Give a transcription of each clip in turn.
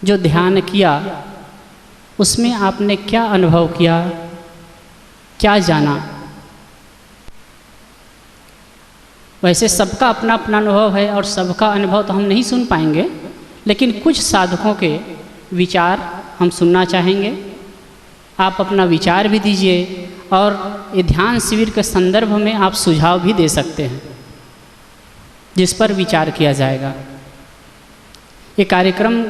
जो ध्यान किया उसमें आपने क्या अनुभव किया, क्या जाना? वैसे सबका अपना अपना अनुभव है और सबका अनुभव तो हम नहीं सुन पाएंगे, लेकिन कुछ साधकों के विचार हम सुनना चाहेंगे। आप अपना विचार भी दीजिए और ये ध्यान शिविर के संदर्भ में आप सुझाव भी दे सकते हैं जिस पर विचार किया जाएगा। ये कार्यक्रम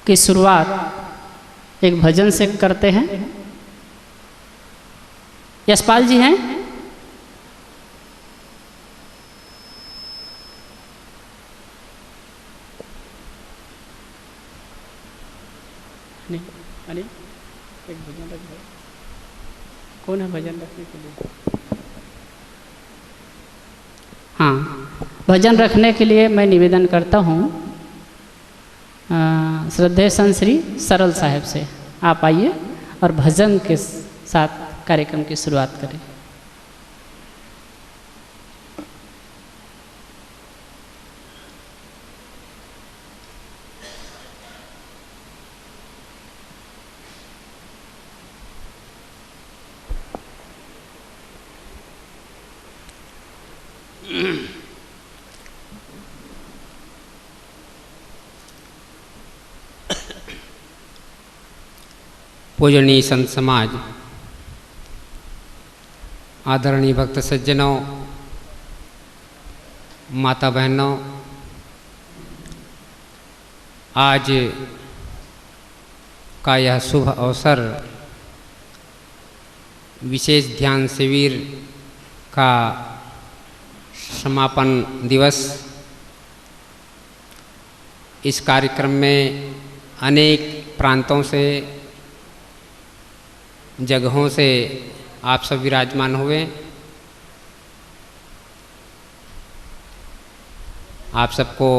की शुरुआत एक भजन से करते हैं। यशपाल जी हैं? अरे एक भजन रख दो। कौन है भजन रखने के लिए? हाँ, भजन रखने के लिए मैं निवेदन करता हूँ श्रद्धेय संत श्री सरल साहब से। आप आइए और भजन के साथ कार्यक्रम की शुरुआत करें। पूजनीय संत समाज, आदरणीय भक्त सज्जनों, माता बहनों, आज का यह शुभ अवसर विशेष ध्यान शिविर का समापन दिवस। इस कार्यक्रम में अनेक प्रांतों से, जगहों से आप सब विराजमान हुए। आप सबको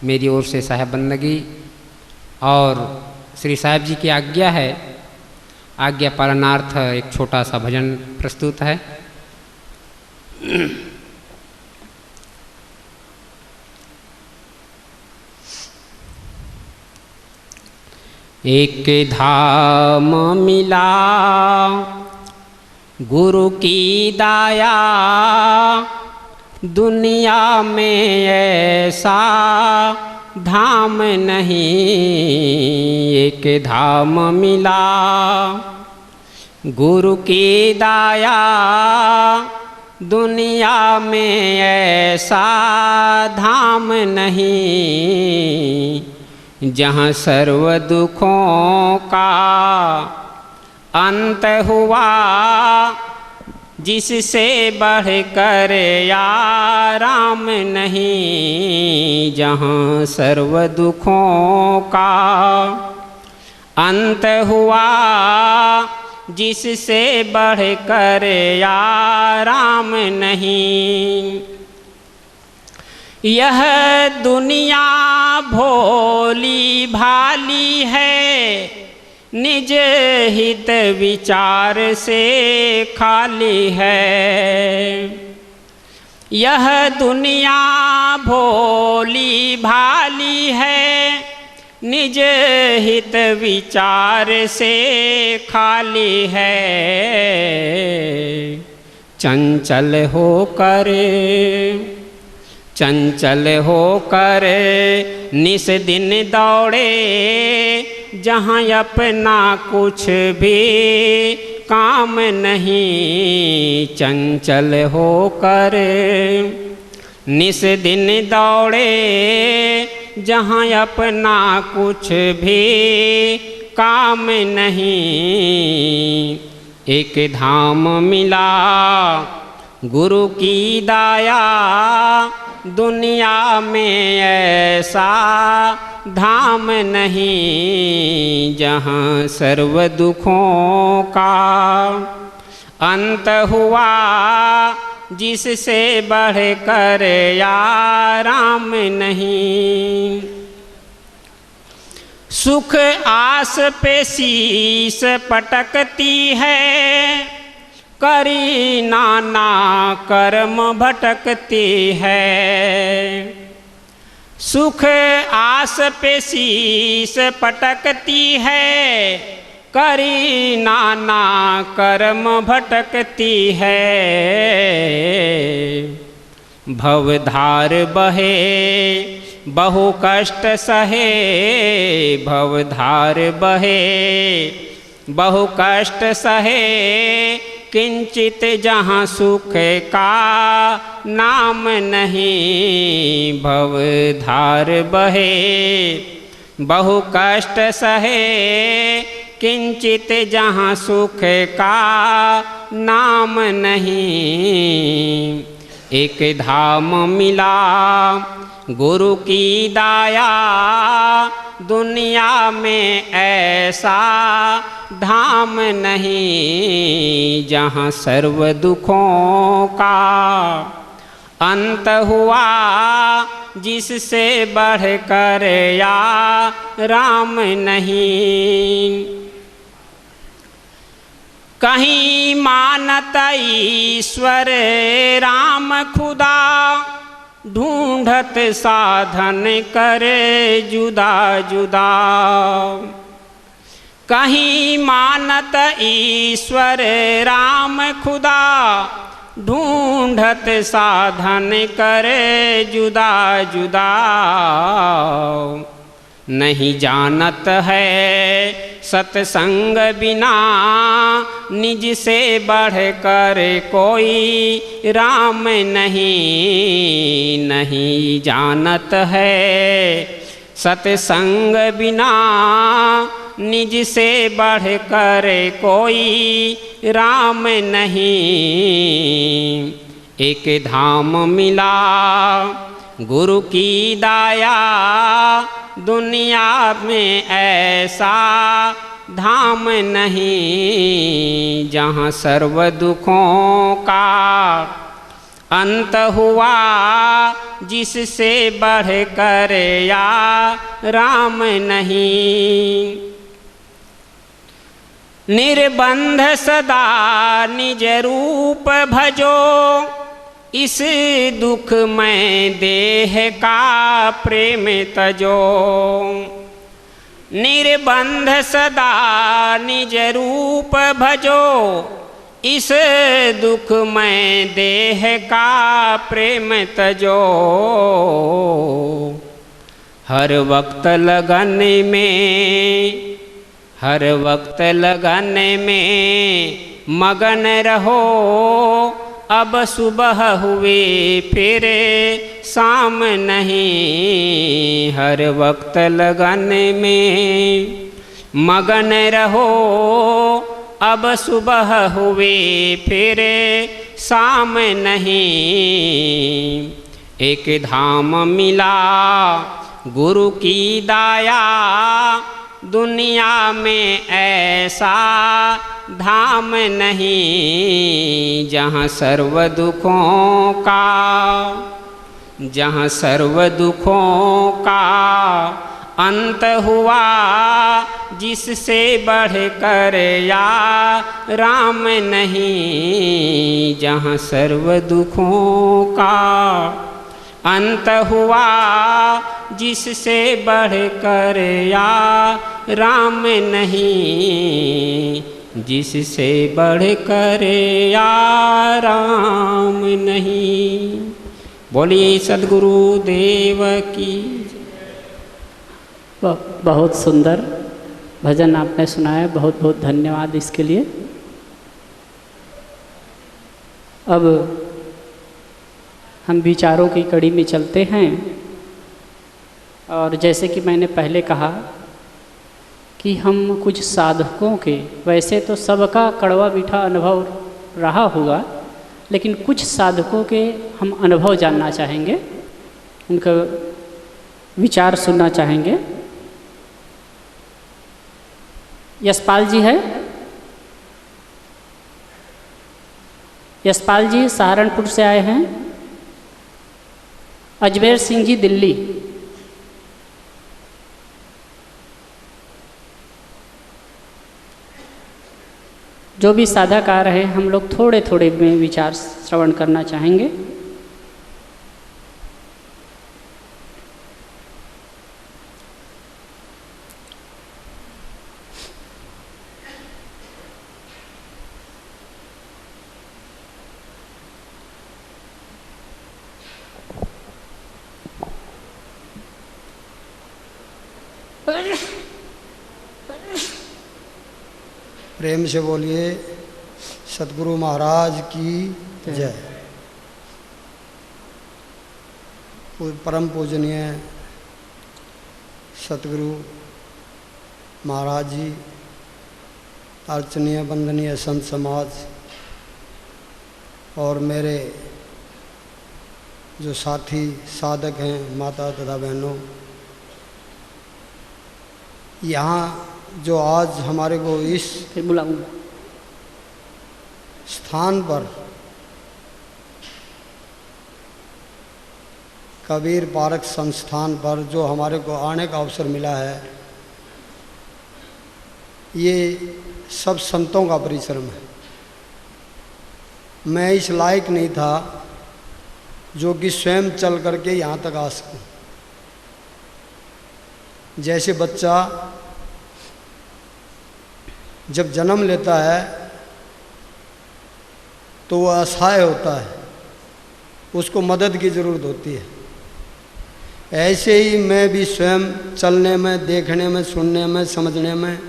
मेरी ओर से साहेब बंदगी और श्री साहेब जी की आज्ञा है, आज्ञा पालनार्थ एक छोटा सा भजन प्रस्तुत है। एक धाम मिला गुरु की दाया, दुनिया में ऐसा धाम नहीं। एक धाम मिला गुरु की दाया, दुनिया में ऐसा धाम नहीं। जहाँ सर्व दुखों का अंत हुआ, जिससे बढ़कर आराम नहीं। जहाँ सर्व दुखों का अंत हुआ, जिससे बढ़कर आराम नहीं। यह दुनिया भोली भाली है, निज हित विचार से खाली है। यह दुनिया भोली भाली है, निज हित विचार से खाली है। चंचल होकर निस दिन दौड़े, जहाँ अपना कुछ भी काम नहीं। चंचल होकर निस दिन दौड़े, जहाँ अपना कुछ भी काम नहीं। एक धाम मिला गुरु की दाया, दुनिया में ऐसा धाम नहीं। जहाँ सर्व दुखों का अंत हुआ, जिससे बढ़कर आराम नहीं। सुख आस पे शीश पटकती है, करी नाना कर्म भटकती है। सुख आस पे शीस पटकती है, करी नाना कर्म भटकती है। भवधार बहे बहु कष्ट सहे, भवधार बहे बहु कष्ट सहे, किंचित जहाँ सुख का नाम नहीं। भवधार बहे बहु कष्ट सहे, किंचित जहाँ सुख का नाम नहीं। एक धाम मिला गुरु की दाया, दुनिया में ऐसा धाम नहीं। जहाँ सर्व दुखों का अंत हुआ, जिससे बढ़कर या राम नहीं। कहीं मानत ईश्वर राम खुदा, ढूंढत साधन करे जुदा जुदा। कहीं मानत ईश्वर राम खुदा, ढूंढत साधन करे जुदा जुदा। नहीं जानत है सत्संग बिना, निज से बढ़कर कोई राम नहीं। नहीं जानत है सत्संग बिना, निज से बढ़कर कोई राम नहीं। एक धाम मिला गुरु की दाया, दुनिया में ऐसा धाम नहीं। जहाँ सर्व दुखों का अंत हुआ, जिससे बढ़कर या राम नहीं। निर्बंध सदा निज रूप भजो, इस दुख में देह का प्रेम तजो। निर्बंध सदा निज रूप भजो, इस दुख में देह का प्रेम तजो। हर वक्त लगन में, हर वक्त लगन में मगन रहो। अब सुबह हुए फिर शाम नहीं। हर वक्त लगन में मगन रहो, अब सुबह हुए फिर शाम नहीं। एक धाम मिला गुरु की दाया, दुनिया में ऐसा धाम नहीं। जहाँ सर्व दुखों का, जहाँ सर्व दुखों का अंत हुआ, जिससे बढ़कर या राम नहीं। जहाँ सर्व दुखों का अंत हुआ, जिससे बढ़कर या राम नहीं। जिससे बढ़कर या राम नहीं। बोलिए सद्गुरु देव की। बहुत सुंदर भजन आपने सुनाया, बहुत बहुत धन्यवाद इसके लिए। अब हम विचारों की कड़ी में चलते हैं। और जैसे कि मैंने पहले कहा कि हम कुछ साधकों के, वैसे तो सबका कड़वा मीठा अनुभव रहा होगा, लेकिन कुछ साधकों के हम अनुभव जानना चाहेंगे, उनका विचार सुनना चाहेंगे। यशपाल जी है, यशपाल जी सहारनपुर से आए हैं। अजमेर सिंह जी दिल्ली। जो भी साधक आ रहे हैं, हम लोग थोड़े थोड़े में विचार श्रवण करना चाहेंगे। प्रेम से बोलिए सतगुरु महाराज की जय। परम पूजनीय सतगुरु महाराज जी, अर्चनीय वंदनीय संत समाज और मेरे जो साथी साधक हैं, माता तथा बहनों, यहाँ जो आज हमारे को इस स्थान पर कबीर पार्क संस्थान पर जो हमारे को आने का अवसर मिला है, ये सब संतों का परिश्रम है। मैं इस लायक नहीं था जो कि स्वयं चल करके यहाँ तक आ सकूं। जैसे बच्चा जब जन्म लेता है तो वह असहाय होता है, उसको मदद की ज़रूरत होती है। ऐसे ही मैं भी स्वयं चलने में, देखने में, सुनने में, समझने में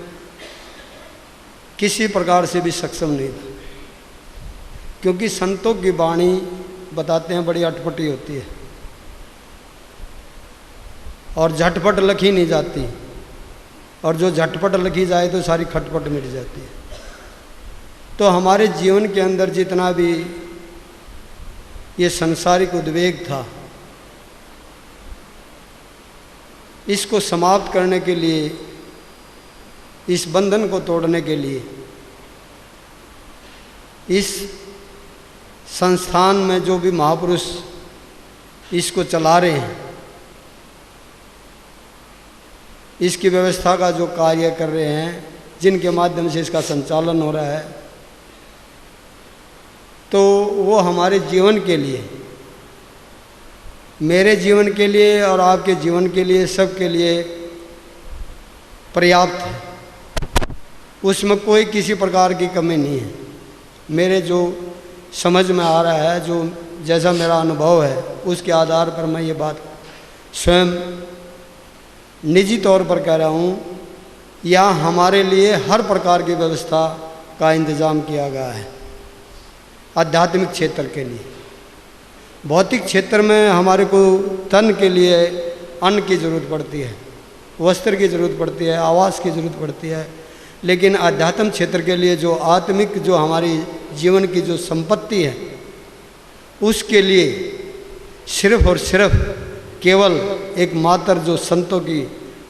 किसी प्रकार से भी सक्षम नहीं था, क्योंकि संतों की वाणी बताते हैं बड़ी अटपटी होती है और झटपट लिखी नहीं जाती, और जो झटपट लिखी जाए तो सारी खटपट मिट जाती है। तो हमारे जीवन के अंदर जितना भी ये सांसारिक उद्वेग था, इसको समाप्त करने के लिए, इस बंधन को तोड़ने के लिए, इस संस्थान में जो भी महापुरुष इसको चला रहे हैं, इसकी व्यवस्था का जो कार्य कर रहे हैं, जिनके माध्यम से इसका संचालन हो रहा है, तो वो हमारे जीवन के लिए, मेरे जीवन के लिए और आपके जीवन के लिए, सबके लिए पर्याप्त है। उसमें कोई किसी प्रकार की कमी नहीं है। मेरे जो समझ में आ रहा है, जो जैसा मेरा अनुभव है, उसके आधार पर मैं ये बात स्वयं निजी तौर पर कह रहा हूँ। यहाँ हमारे लिए हर प्रकार की व्यवस्था का इंतज़ाम किया गया है। आध्यात्मिक क्षेत्र के लिए, भौतिक क्षेत्र में हमारे को तन के लिए अन्न की ज़रूरत पड़ती है, वस्त्र की ज़रूरत पड़ती है, आवास की ज़रूरत पड़ती है, लेकिन आध्यात्म क्षेत्र के लिए जो आत्मिक, जो हमारी जीवन की जो संपत्ति है, उसके लिए सिर्फ और सिर्फ केवल एक मात्र जो संतों की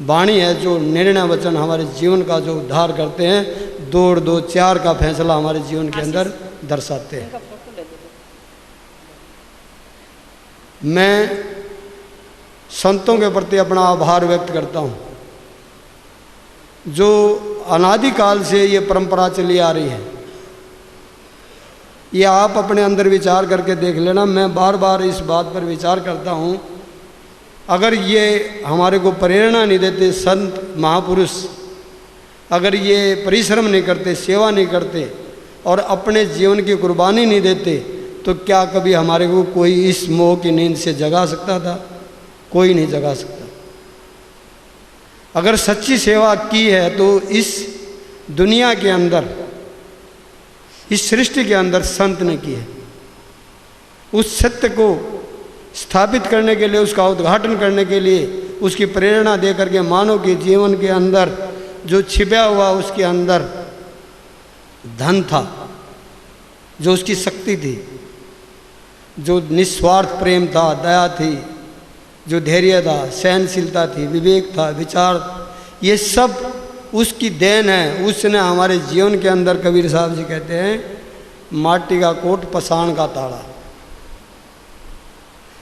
वाणी है, जो निर्णय वचन हमारे जीवन का जो उद्धार करते हैं, 2 और 2 4 का फैसला हमारे जीवन के अंदर दर्शाते हैं। मैं संतों के प्रति अपना आभार व्यक्त करता हूँ, जो अनादिकाल से ये परंपरा चली आ रही है। ये आप अपने अंदर विचार करके देख लेना। मैं बार बार इस बात पर विचार करता हूँ, अगर ये हमारे को प्रेरणा नहीं देते संत महापुरुष, अगर ये परिश्रम नहीं करते, सेवा नहीं करते और अपने जीवन की कुर्बानी नहीं देते, तो क्या कभी हमारे को कोई इस मोह की नींद से जगा सकता था? कोई नहीं जगा सकता। अगर सच्ची सेवा की है तो इस दुनिया के अंदर, इस सृष्टि के अंदर संत ने की है। उस सत्य को स्थापित करने के लिए, उसका उद्घाटन करने के लिए, उसकी प्रेरणा दे करके मानव के जीवन के अंदर जो छिपा हुआ, उसके अंदर धन था, जो उसकी शक्ति थी, जो निस्वार्थ प्रेम था, दया थी, जो धैर्य था, सहनशीलता थी, विवेक था, विचार, ये सब उसकी देन है। उसने हमारे जीवन के अंदर, कबीर साहब जी कहते हैं, माटी का कोट पसाण का ताला,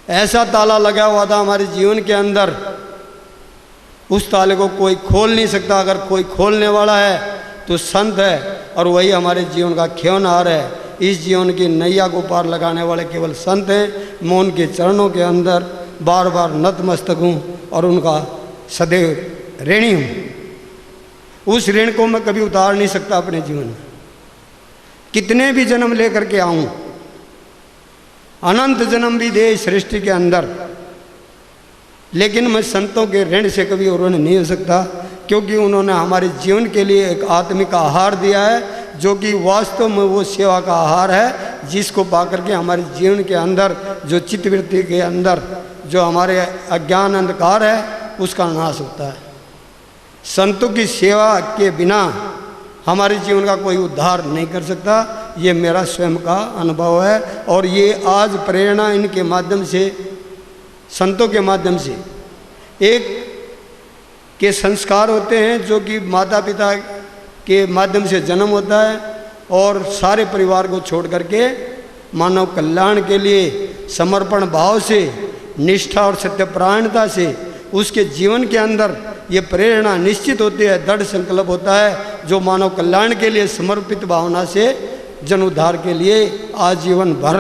ऐसा ताला लगा हुआ था हमारे जीवन के अंदर, उस ताले को कोई खोल नहीं सकता। अगर कोई खोलने वाला है तो संत है, और वही हमारे जीवन का खिलौनहार है। इस जीवन की नैया को पार लगाने वाले केवल संत हैं। मैं उनके चरणों के अंदर बार बार नतमस्तक हूँ और उनका सदैव ऋणी हूँ। उस ऋण को मैं कभी उतार नहीं सकता अपने जीवन में, कितने भी जन्म लेकर के आऊँ, अनंत जन्म भी दे सृष्टि के अंदर, लेकिन मैं संतों के ऋण से कभी ऋण नहीं हो सकता, क्योंकि उन्होंने हमारे जीवन के लिए एक आत्मिक आहार दिया है, जो कि वास्तव में वो सेवा का आहार है, जिसको पा करके हमारे जीवन के अंदर जो चित्तवृत्ति के अंदर जो हमारे अज्ञान अंधकार है उसका नाश होता है। संतों की सेवा के बिना हमारे जीवन का कोई उद्धार नहीं कर सकता। ये मेरा स्वयं का अनुभव है और ये आज प्रेरणा इनके माध्यम से, संतों के माध्यम से एक के संस्कार होते हैं जो कि माता पिता के माध्यम से जन्म होता है और सारे परिवार को छोड़ करके मानव कल्याण के लिए समर्पण भाव से, निष्ठा और सत्यपरायणता से उसके जीवन के अंदर ये प्रेरणा निश्चित होती है, दृढ़ संकल्प होता है, जो मानव कल्याण के लिए समर्पित भावना से जन उद्धार के लिए आजीवन भर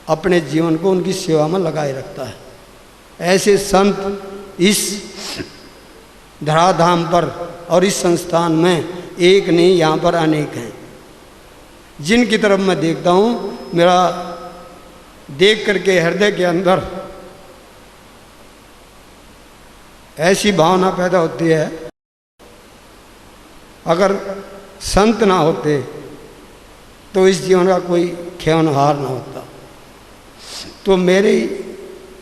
अपने जीवन को उनकी सेवा में लगाए रखता है। ऐसे संत इस धराधाम पर और इस संस्थान में एक नहीं, यहाँ पर अनेक हैं, जिनकी तरफ मैं देखता हूँ, मेरा देख करके हृदय के अंदर ऐसी भावना पैदा होती है, अगर संत ना होते तो इस जीवन का कोई खेवनहार ना होता। तो मेरी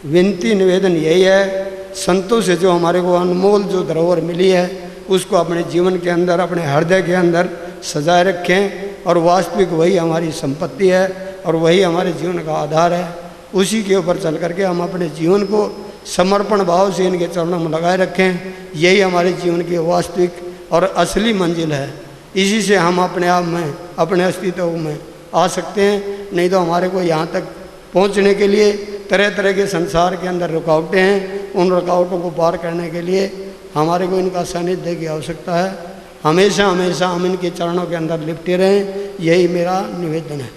विनती निवेदन यही है, संतों से जो हमारे को अनमोल जो धरोहर मिली है उसको अपने जीवन के अंदर, अपने हृदय के अंदर सजाए रखें और वास्तविक वही हमारी संपत्ति है और वही हमारे जीवन का आधार है। उसी के ऊपर चल करके हम अपने जीवन को समर्पण भाव से इनके चरणों में लगाए रखें। यही हमारे जीवन की वास्तविक और असली मंजिल है। इसी से हम अपने आप में, अपने अस्तित्व में आ सकते हैं। नहीं तो हमारे को यहाँ तक पहुँचने के लिए तरह तरह के संसार के अंदर रुकावटें हैं। उन रुकावटों को पार करने के लिए हमारे को इनका सानिध्य की आवश्यकता है। हमेशा हमेशा हम इनके चरणों के अंदर लिपटे रहें, यही मेरा निवेदन है।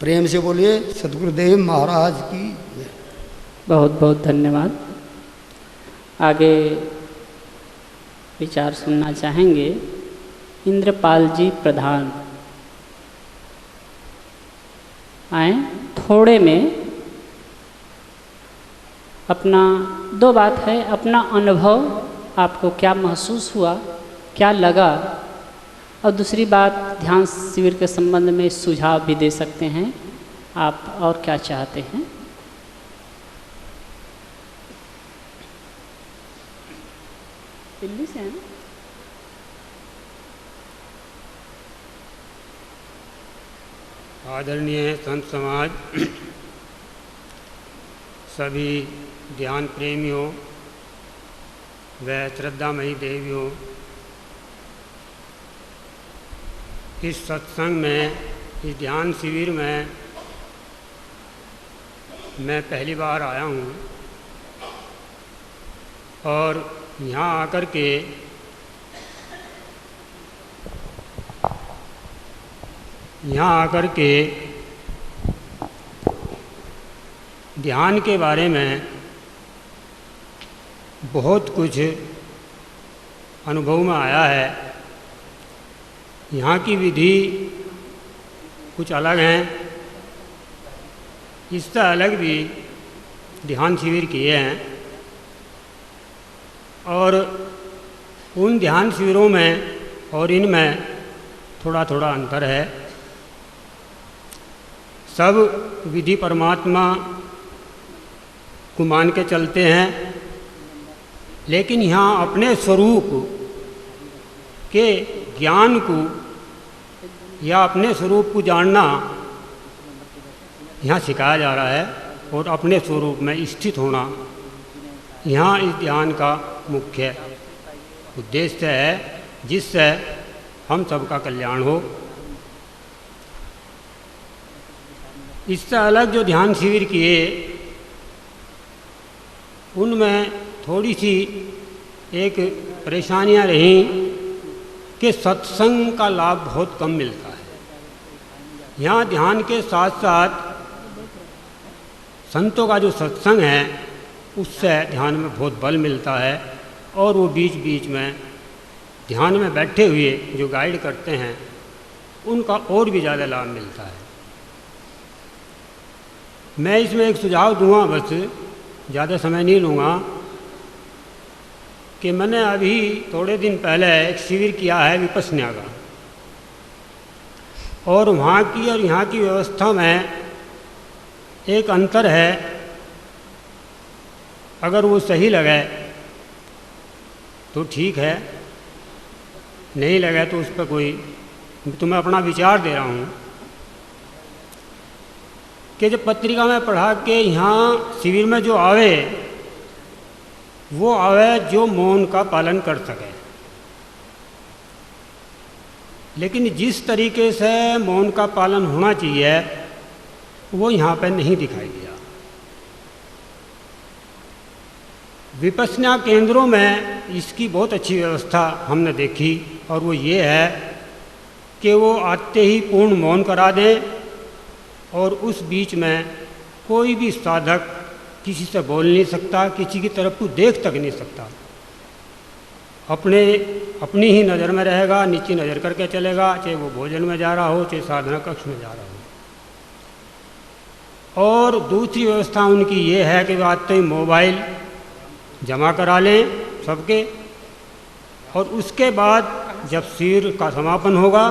प्रेम से बोलिए सद्गुरुदेव महाराज की जय। बहुत बहुत धन्यवाद। आगे विचार सुनना चाहेंगे इंद्रपाल जी प्रधान। आए थोड़े में अपना दो बात है, अपना अनुभव आपको क्या महसूस हुआ, क्या लगा, और दूसरी बात ध्यान शिविर के संबंध में सुझाव भी दे सकते हैं आप और क्या चाहते हैं। दिल्ली से हैं? आदरणीय संत समाज, सभी ध्यान प्रेमियों व श्रद्धामयी देवियों, इस सत्संग में, इस ध्यान शिविर में मैं पहली बार आया हूँ और यहाँ आकर के ध्यान के बारे में बहुत कुछ अनुभव में आया है। यहाँ की विधि कुछ अलग हैं, इससे अलग भी ध्यान शिविर किए हैं और उन ध्यान शिविरों में और इनमें थोड़ा थोड़ा अंतर है। सब विधि परमात्मा को मान के चलते हैं, लेकिन यहाँ अपने स्वरूप के ज्ञान को या अपने स्वरूप को जानना यहाँ सिखाया जा रहा है और अपने स्वरूप में स्थित होना यहाँ इस ध्यान का मुख्य उद्देश्य है, जिससे हम सबका कल्याण हो। इससे अलग जो ध्यान शिविर किए उनमें थोड़ी सी एक परेशानियां रहीं कि सत्संग का लाभ बहुत कम मिलता है। यहाँ ध्यान के साथ साथ संतों का जो सत्संग है उससे ध्यान में बहुत बल मिलता है और वो बीच बीच में ध्यान में बैठे हुए जो गाइड करते हैं उनका और भी ज़्यादा लाभ मिलता है। मैं इसमें एक सुझाव दूंगा, बस ज़्यादा समय नहीं लूँगा, कि मैंने अभी थोड़े दिन पहले एक शिविर किया है विपश्यना का। और वहाँ की और यहाँ की व्यवस्था में एक अंतर है। अगर वो सही लगे तो ठीक है, नहीं लगे तो उस पर कोई, तो मैं अपना विचार दे रहा हूँ कि जब पत्रिका में पढ़ा के यहाँ शिविर में जो आवे वो आवे जो मौन का पालन कर सके, लेकिन जिस तरीके से मौन का पालन होना चाहिए वो यहाँ पर नहीं दिखाई दिया। विपश्यना केंद्रों में इसकी बहुत अच्छी व्यवस्था हमने देखी, और वो ये है कि वो आते ही पूर्ण मौन करा दें और उस बीच में कोई भी साधक किसी से बोल नहीं सकता, किसी की तरफ को देख तक नहीं सकता, अपनी ही नज़र में रहेगा, नीचे नज़र करके चलेगा, चाहे वो भोजन में जा रहा हो चाहे साधना कक्ष में जा रहा हो। और दूसरी व्यवस्था उनकी ये है कि वो आते ही मोबाइल जमा करा लें सबके, और उसके बाद जब शिविर का समापन होगा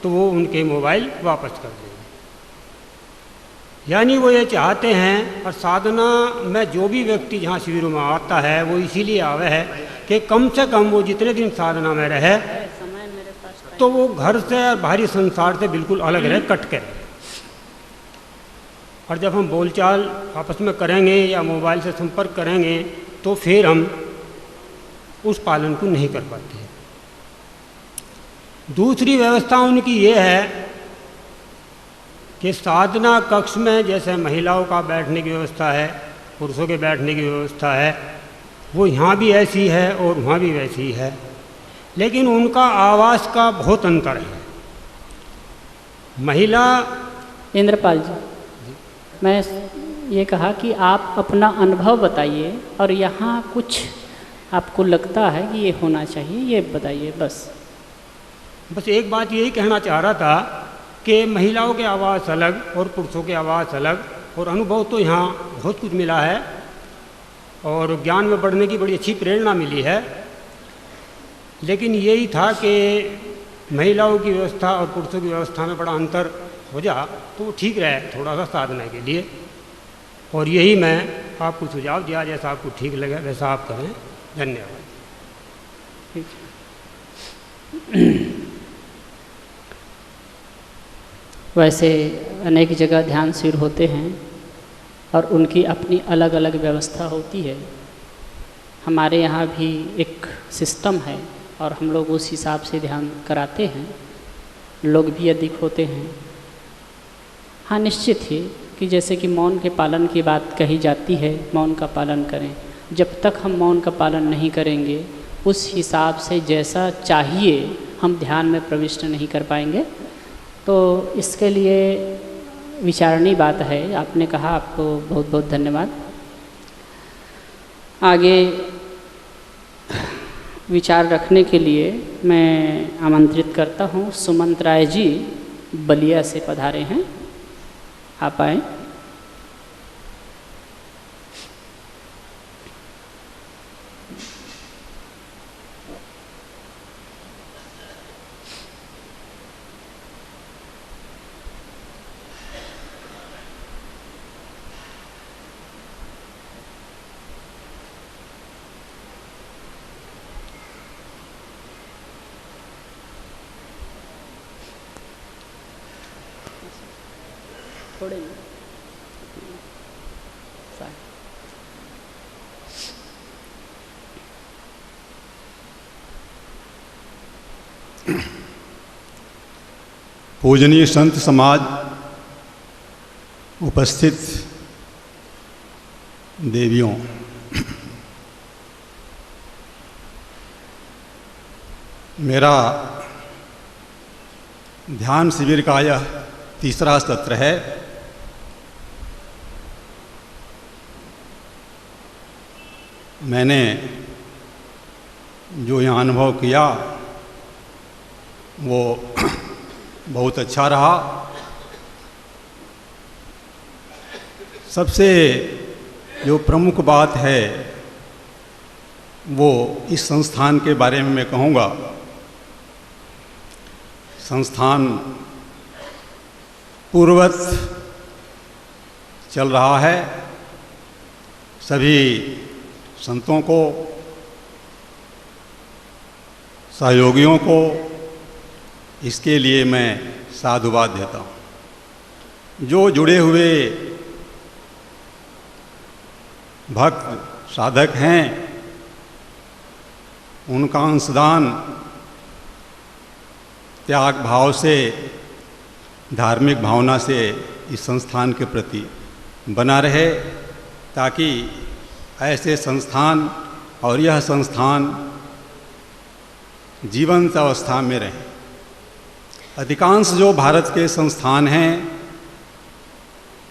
तो वो उनके मोबाइल वापस कर देंगे। यानी वो ये चाहते हैं, और साधना में जो भी व्यक्ति जहाँ शिविरों में आता है वो इसीलिए आवे है कि कम से कम वो जितने दिन साधना में रहे तो वो घर से और बाहरी संसार से बिल्कुल अलग रहे, कट के रहे। और जब हम बोलचाल आपस में करेंगे या मोबाइल से संपर्क करेंगे तो फिर हम उस पालन को नहीं कर पाते। दूसरी व्यवस्था उनकी ये है कि साधना कक्ष में जैसे महिलाओं का बैठने की व्यवस्था है, पुरुषों के बैठने की व्यवस्था है, वो यहाँ भी ऐसी है और वहाँ भी वैसी है, लेकिन उनका आवास का बहुत अंतर है। महिला इंद्रपाल जी, मैं ये कहा कि आप अपना अनुभव बताइए और यहाँ कुछ आपको लगता है कि ये होना चाहिए, ये बताइए। बस एक बात यही कहना चाह रहा था कि महिलाओं के आवास अलग और पुरुषों के आवास अलग, और अनुभव तो यहाँ बहुत कुछ मिला है और ज्ञान में बढ़ने की बड़ी अच्छी प्रेरणा मिली है। लेकिन यही था कि महिलाओं की व्यवस्था और पुरुषों की व्यवस्था में बड़ा अंतर हो जा तो वो ठीक रहे थोड़ा सा साधना के लिए, और यही मैं आपको सुझाव दिया, जैसा आपको ठीक लगे वैसा आप करें। धन्यवाद। वैसे अनेक जगह ध्यान शिविर होते हैं और उनकी अपनी अलग अलग व्यवस्था होती है। हमारे यहाँ भी एक सिस्टम है और हम लोग उस हिसाब से ध्यान कराते हैं, लोग भी अधिक होते हैं। हाँ, निश्चित ही कि जैसे कि मौन के पालन की बात कही जाती है, मौन का पालन करें। जब तक हम मौन का पालन नहीं करेंगे, उस हिसाब से जैसा चाहिए हम ध्यान में प्रविष्ट नहीं कर पाएंगे। तो इसके लिए विचारणीय बात है। आपने कहा, आपको बहुत बहुत धन्यवाद। आगे विचार रखने के लिए मैं आमंत्रित करता हूँ सुमंत राय जी, बलिया से पधारे हैं, आप आए। थोड़े पूजनीय संत समाज, उपस्थित देवियों, मेरा ध्यान शिविर का यह तीसरा सत्र है। मैंने जो यहाँ अनुभव किया वो बहुत अच्छा रहा। सबसे जो प्रमुख बात है वो इस संस्थान के बारे में मैं कहूँगा। संस्थान पूर्ववत चल रहा है। सभी संतों को, सहयोगियों को इसके लिए मैं साधुवाद देता हूँ। जो जुड़े हुए भक्त साधक हैं, उनका अंशदान त्याग भाव से, धार्मिक भावना से इस संस्थान के प्रति बना रहे, ताकि ऐसे संस्थान और यह संस्थान जीवंत अवस्था में रहे। अधिकांश जो भारत के संस्थान हैं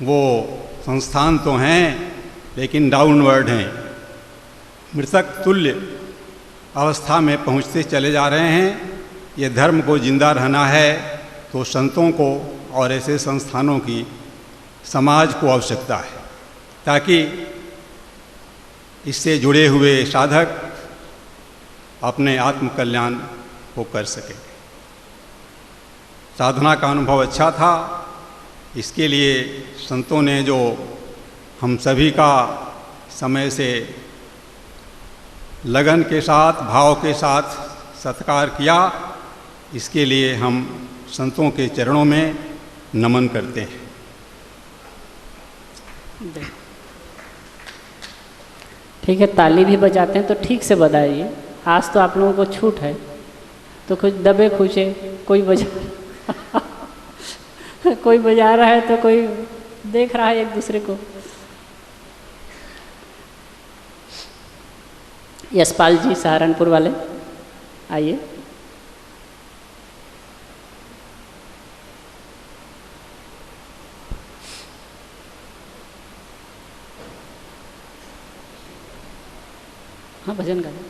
वो संस्थान तो हैं लेकिन डाउनवर्ड हैं, मृतक तुल्य अवस्था में पहुँचते चले जा रहे हैं। ये धर्म को जिंदा रहना है तो संतों को और ऐसे संस्थानों की समाज को आवश्यकता है, ताकि इससे जुड़े हुए साधक अपने आत्मकल्याण को कर सकें। साधना का अनुभव अच्छा था, इसके लिए संतों ने जो हम सभी का समय से लगन के साथ, भाव के साथ सत्कार किया, इसके लिए हम संतों के चरणों में नमन करते हैं। ठीक है, ताली भी बजाते हैं तो ठीक से बजाइए। आज तो आप लोगों को छूट है, तो कुछ दबे खुशे, कोई बजा कोई बजा रहा है तो कोई देख रहा है एक दूसरे को। यशपाल जी सहारनपुर वाले आइए। हाँ, भजन गाइए।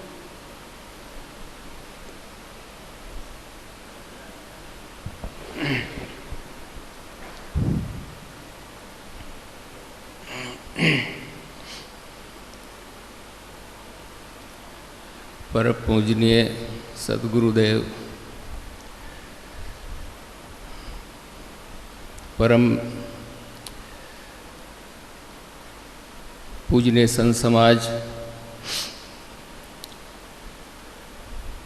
पर पूजनीय सद्गुरुदेव, परम पूजनीय संत समाज,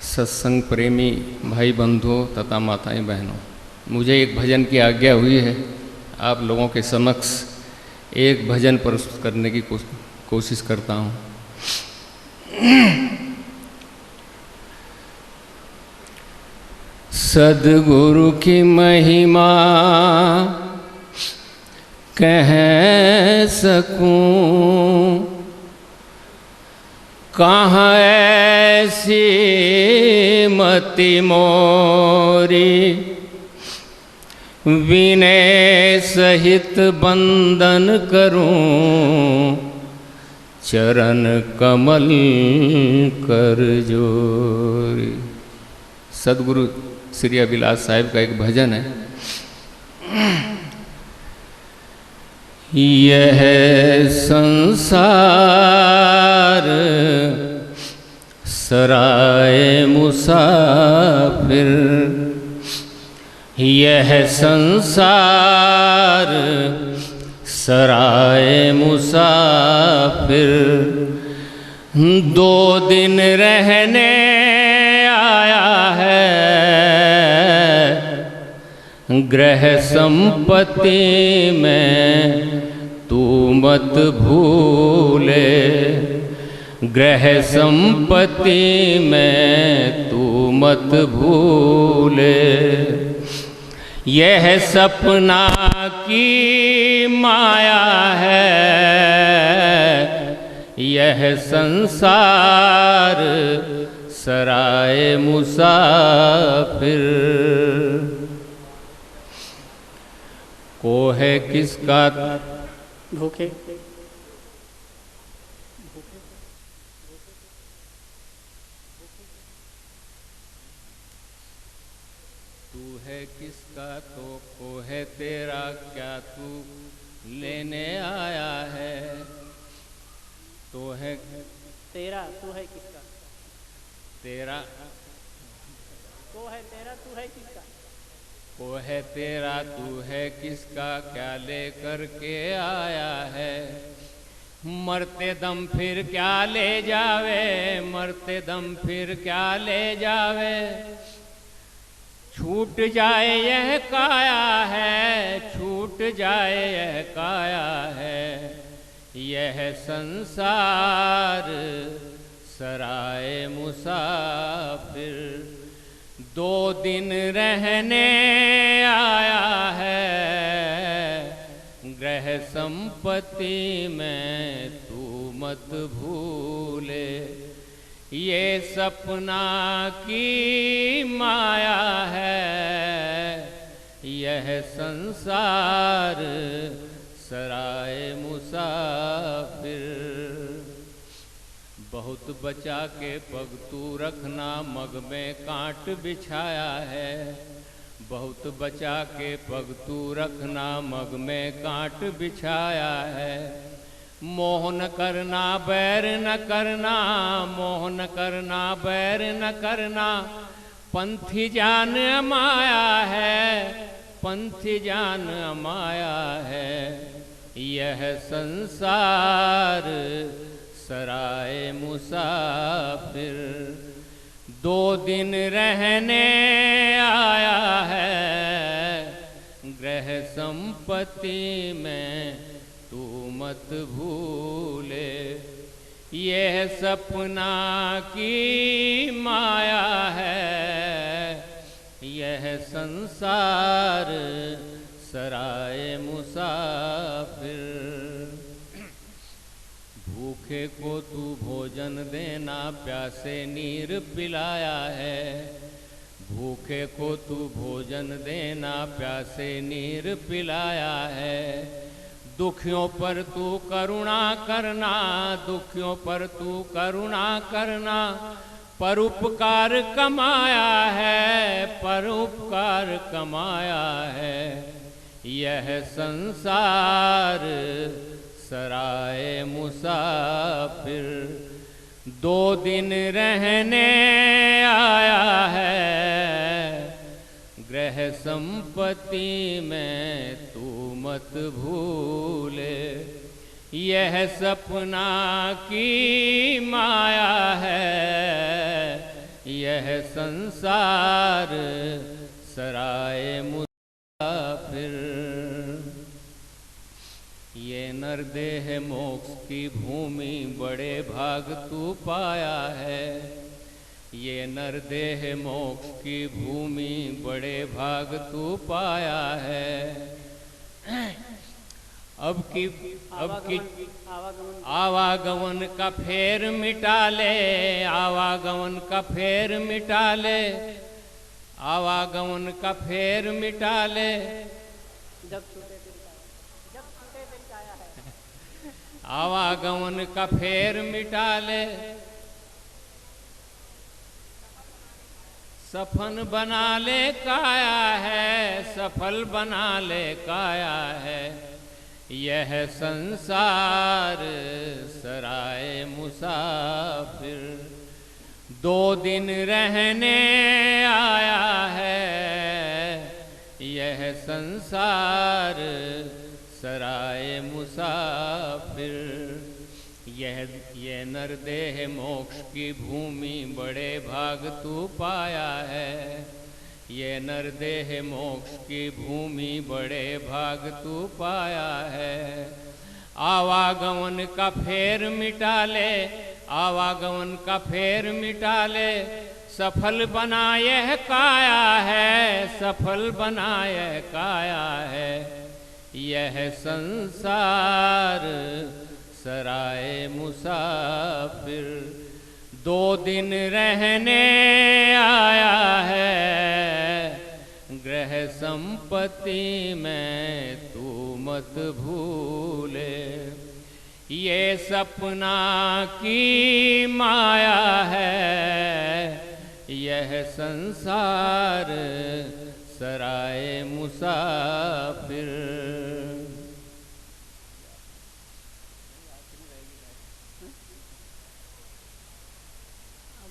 सत्संग प्रेमी भाई बंधुओं तथा माताएं बहनों, मुझे एक भजन की आज्ञा हुई है। आप लोगों के समक्ष एक भजन प्रस्तुत करने की कोशिश करता हूँ। सद्गुरु की महिमा कह सकूं, कहाँ ऐसी मति मोरी, विनय सहित बंदन करूं, चरण कमल कर जोरी। सद्गुरु श्री अभिलाष साहिब का एक भजन है। यह संसार सराय मुसाफिर, यह संसार सराय मुसाफिर, 2 दिन रहने आया है, ग्रह संपत्ति में तू मत भूले, ग्रह संपत्ति में तू मत भूले। यह सपना की माया है, यह संसार सराय मुसाफिर। को है किसका भूखे, तू है किसका तो को है तेरा, क्या तू लेने आया है। तो है तेरा, तू है किसका, तेरा, तो है तेरा, तू है किसका। वो है तेरा तू है किसका, क्या लेकर के आया है। मरते दम फिर क्या ले जावे, मरते दम फिर क्या ले जावे। छूट जाए यह काया है, छूट जाए यह काया है। यह संसार सराय मुसाफिर, 2 दिन रहने आया है। ग्रह संपत्ति में तू मत भूले, ये सपना की माया है। यह संसार सराय मुसाफिर। बहुत बचा के पग तू रखना, मग में कांट बिछाया है। बहुत बचा के पग तू रखना, मग में कांट बिछाया है। मोह न करना बैर न करना, मोह न करना बैर न करना। पंथी जान अमाया है, पंथी जान अमाया है। यह संसार सराय मुसाफिर, 2 दिन रहने आया है। ग्रह संपत्ति में तू मत भूले, यह सपना की माया है। यह संसार सराय मुसाफिर। भूखे को तू भोजन देना, प्यासे नीर पिलाया है। भूखे को तू भोजन देना, प्यासे नीर पिलाया है। दुखियों पर तू करुणा करना, दुखियों पर तू करुणा करना। परोपकार कमाया है, परोपकार कमाया है। यह संसार सराय मुसाफिर, 2 दिन रहने आया है। ग्रह संपत्ति में तू मत भूले, यह सपना की माया है। यह संसार सराय मुसाफिर। ये नरदेह मोक्ष की भूमि, बड़े भाग तू पाया है। ये नरदेह मोक्ष की भूमि, बड़े भाग तू पाया है। अब की आवागमन का फेर मिटा ले, आवागमन का फेर मिटा ले। आवागमन का फेर मिटा ले। आवागमन का फेर मिटा ले। सफल बना ले काया है, सफल बना ले काया है। यह संसार सराय मुसाफिर, 2 दिन रहने आया है। यह संसार सराय मुसाफिर। यह नरदेह मोक्ष की भूमि, बड़े भाग तू पाया है। ये नरदेह मोक्ष की भूमि, बड़े भाग तू पाया है। आवागमन का फेर मिटा ले, आवागमन का फेर मिटा ले। सफल बना यह काया है, सफल बना यह काया है। यह संसार सराय मुसाफिर, 2 दिन रहने आया है। ग्रह संपत्ति में तू मत भूले, ये सपना की माया है। यह संसार सराय मुसाफिर।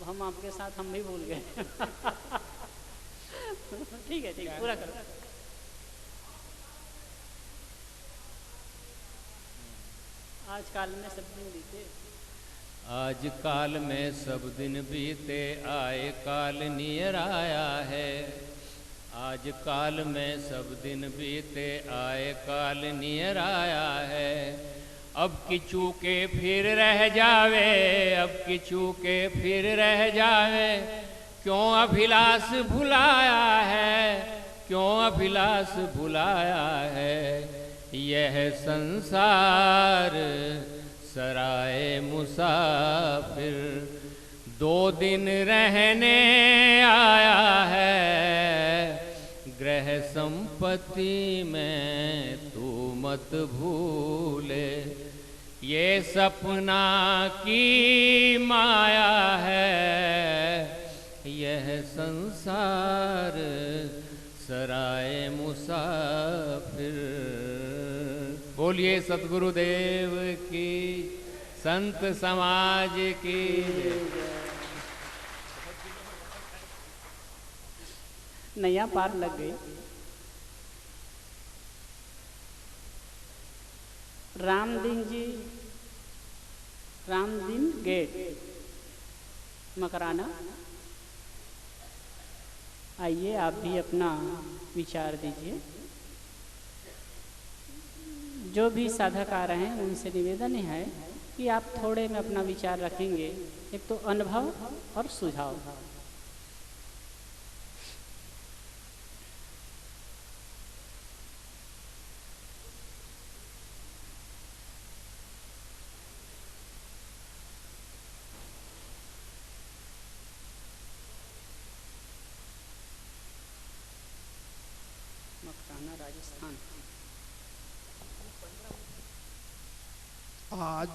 हम आपके साथ हम भी भूल गए। ठीक है, पूरा करो। आज काल में सब दिन बीते, आज काल में सब दिन बीते, आए काल नियर आया है। आज काल में सब दिन बीते, आए काल नियर आया है। अब की चूके फिर रह जावे, अब की चूके फिर रह जावे, क्यों अभिलाष भुलाया है, क्यों अभिलाष भुलाया है। यह संसार सराय मुसाफिर, 2 दिन रहने आया है। ग्रह संपत्ति में तू मत भूले, ये सपना की माया है। यह संसार सराय मुसाफिर। बोलिए सतगुरुदेव की, संत समाज की। नैया पार लग गई। रामदीन जी, रामदीन गेट, मकराना। आइए आप भी अपना विचार दीजिए। जो भी साधक आ रहे हैं उनसे निवेदन है कि आप थोड़े में अपना विचार रखेंगे, एक तो अनुभव और सुझाव। मकराना, राजस्थान। आज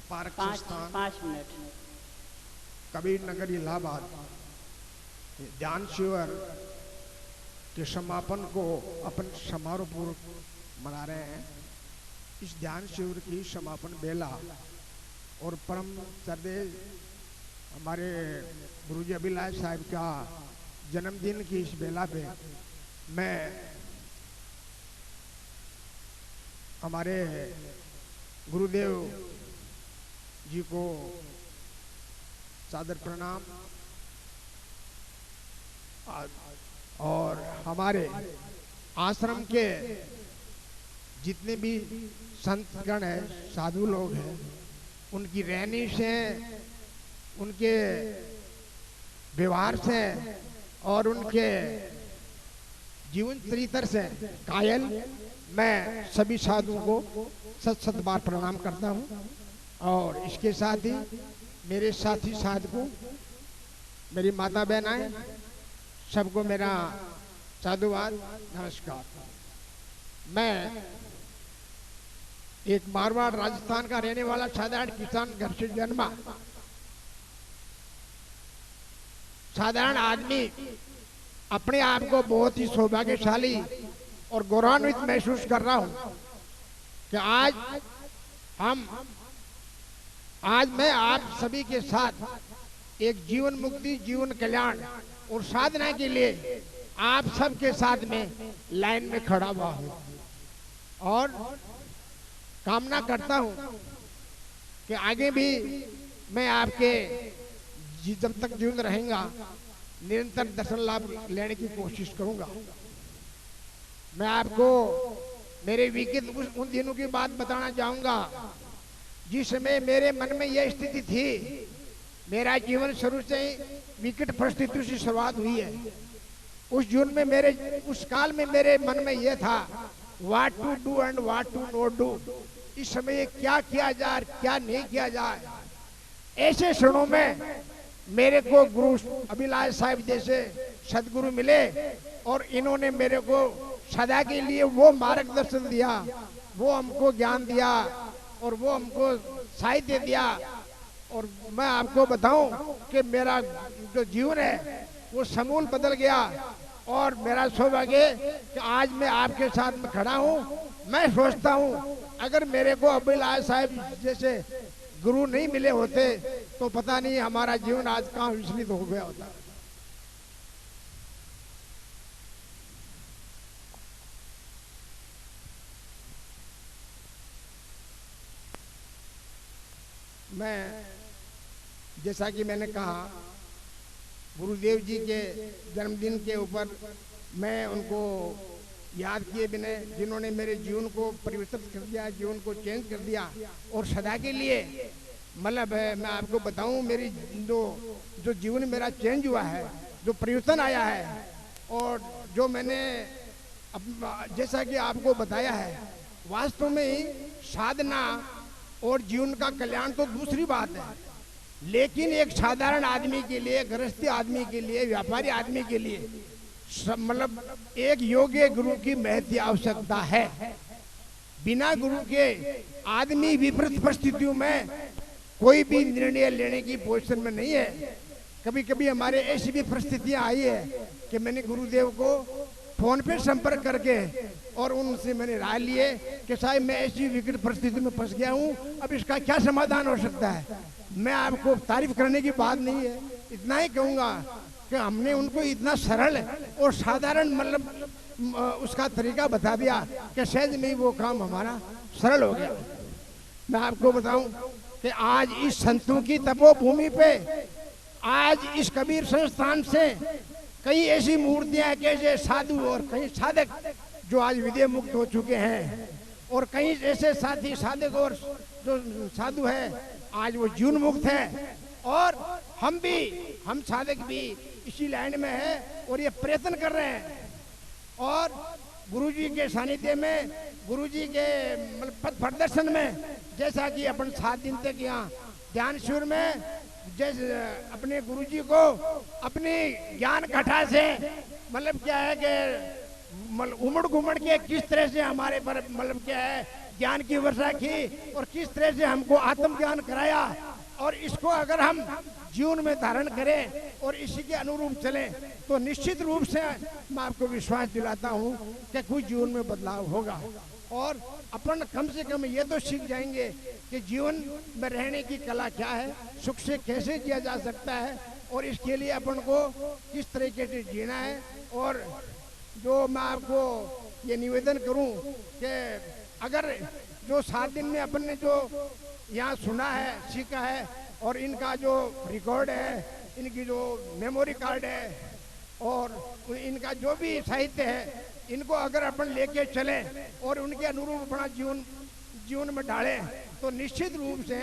पार्क संस्थान 5 मिनट। कबीर नगर इलाहाबाद ध्यान शिविर के समापन को अपन समारोह पूर्वक मना रहे हैं। इस ध्यान शिविर की समापन बेला और परम श्रद्धेय हमारे गुरुजी अभिलाष साहब का जन्मदिन की इस बेला पे मैं हमारे गुरुदेव जी को सादर प्रणाम और हमारे आश्रम के जितने भी संतगण हैं, साधु लोग हैं, उनकी रहनी से, उनके व्यवहार से और उनके जीवन चरित्र से कायल मैं सभी साधुओं को सत बार प्रणाम करता हूँ। और इसके साथ ही मेरे साथी साधकों, मेरी माता बहनाएं, सबको मेरा साधुवाद, नमस्कार। मैं एक मारवाड़ राजस्थान का रहने वाला साधारण किसान घर से जन्मा साधारण आदमी अपने आप को बहुत ही सौभाग्यशाली और गौरवान्वित महसूस कर रहा हूं कि आज मैं आप सभी के साथ एक जीवन मुक्ति, जीवन कल्याण और साधना के लिए आप सबके साथ में लाइन में खड़ा हुआ हूं और कामना करता हूं कि आगे भी मैं आपके जब तक जीवन रहेगा निरंतर दर्शन लाभ लेने की कोशिश करूंगा। मैं आपको मेरे विगत उन दिनों की बात बताना चाहूंगा जिस समय मेरे मन में यह स्थिति थी। मेरा जीवन शुरू से ही विकट परिस्थितियों से शुरुआत हुई है। उस काल में मेरे मन में यह था what to do and what to not do. इस समय क्या किया जाए, क्या नहीं किया जाए। ऐसे क्षणों में मेरे को गुरु अभिलाष साहब जैसे सदगुरु मिले और इन्होंने मेरे को सदा के लिए वो मार्गदर्शन दिया, वो हमको ज्ञान दिया और वो हमको साहित्य दिया। और मैं आपको बताऊं कि मेरा जो जीवन है वो समूल बदल गया और मेरा सौभाग्य कि आज मैं आपके साथ में खड़ा हूं। मैं सोचता हूं अगर मेरे को अभिलाष साहब जैसे गुरु नहीं मिले होते तो पता नहीं हमारा जीवन आज कहाँ विचलित हो गया होता। मैं जैसा कि मैंने कहा गुरुदेव जी के जन्मदिन के ऊपर मैं उनको याद किए बिना, जिन्होंने मेरे जीवन को परिवर्तित कर दिया, जीवन को चेंज कर दिया और सदा के लिए मतलब मैं आपको बताऊं मेरी जो जीवन मेरा चेंज हुआ है, जो परिवर्तन आया है और जो मैंने जैसा कि आपको बताया है, वास्तव में ही साधना और जीवन का कल्याण तो दूसरी बात है, लेकिन एक साधारण आदमी के लिए, गृहस्थी आदमी के लिए, व्यापारी आदमी के लिए मतलब एक योग्य गुरु की महती आवश्यकता है। बिना गुरु के आदमी विपरीत परिस्थितियों में कोई भी निर्णय लेने की पोजीशन में नहीं है। कभी कभी हमारे ऐसी भी परिस्थितियां आई है कि मैंने गुरुदेव को फोन पे संपर्क करके और उनसे मैंने राय लिए कि साहब मैं ऐसी विकट परिस्थिति में फंस गया हूँ, अब इसका क्या समाधान हो सकता है। मैं आपको तारीफ करने की बात नहीं है, इतना ही कहूँगा कि हमने उनको इतना सरल और साधारण मतलब उसका तरीका बता दिया कि सहज में वो काम हमारा सरल हो गया। मैं आपको बताऊं कि आज इस संतों की तपोभूमि पे, आज इस कबीर संस्थान से कई ऐसी मूर्तियां, कैसे साधु और कई साधक जो आज विदेह मुक्त हो चुके हैं और कई ऐसे साथी साधक और जो साधु है आज वो जीवन मुक्त है और हम साधक भी इसी लाइन में है और ये प्रयत्न कर रहे हैं। और गुरुजी के सानिध्य में, गुरुजी के मतलब पथ प्रदर्शन में, जैसा कि अपन 7 दिन तक यहाँ ध्यान शिविर में जैसे अपने गुरुजी को अपनी ज्ञान कथा से मतलब क्या है कि उमड़ घुमड़ के किस तरह से हमारे पर मतलब क्या है ज्ञान की वर्षा की और किस तरह से हमको आत्मज्ञान कराया और इसको अगर हम जीवन में धारण करें और इसी के अनुरूप चलें तो निश्चित रूप से मैं आपको विश्वास दिलाता हूं कि कुछ जीवन में बदलाव होगा और अपन कम से कम ये तो सीख जाएंगे कि जीवन में रहने की कला क्या है, सुख से कैसे जिया जा सकता है और इसके लिए अपन को किस तरीके से जीना है। और जो मैं आपको ये निवेदन करूं कि अगर जो 7 दिन में अपन ने जो यहाँ सुना है, सीखा है और इनका जो रिकॉर्ड है, इनकी जो मेमोरी कार्ड है और इनका जो भी साहित्य है, इनको अगर अपन लेके चलें और उनके अनुरूप अपना जीवन में डालें तो निश्चित रूप से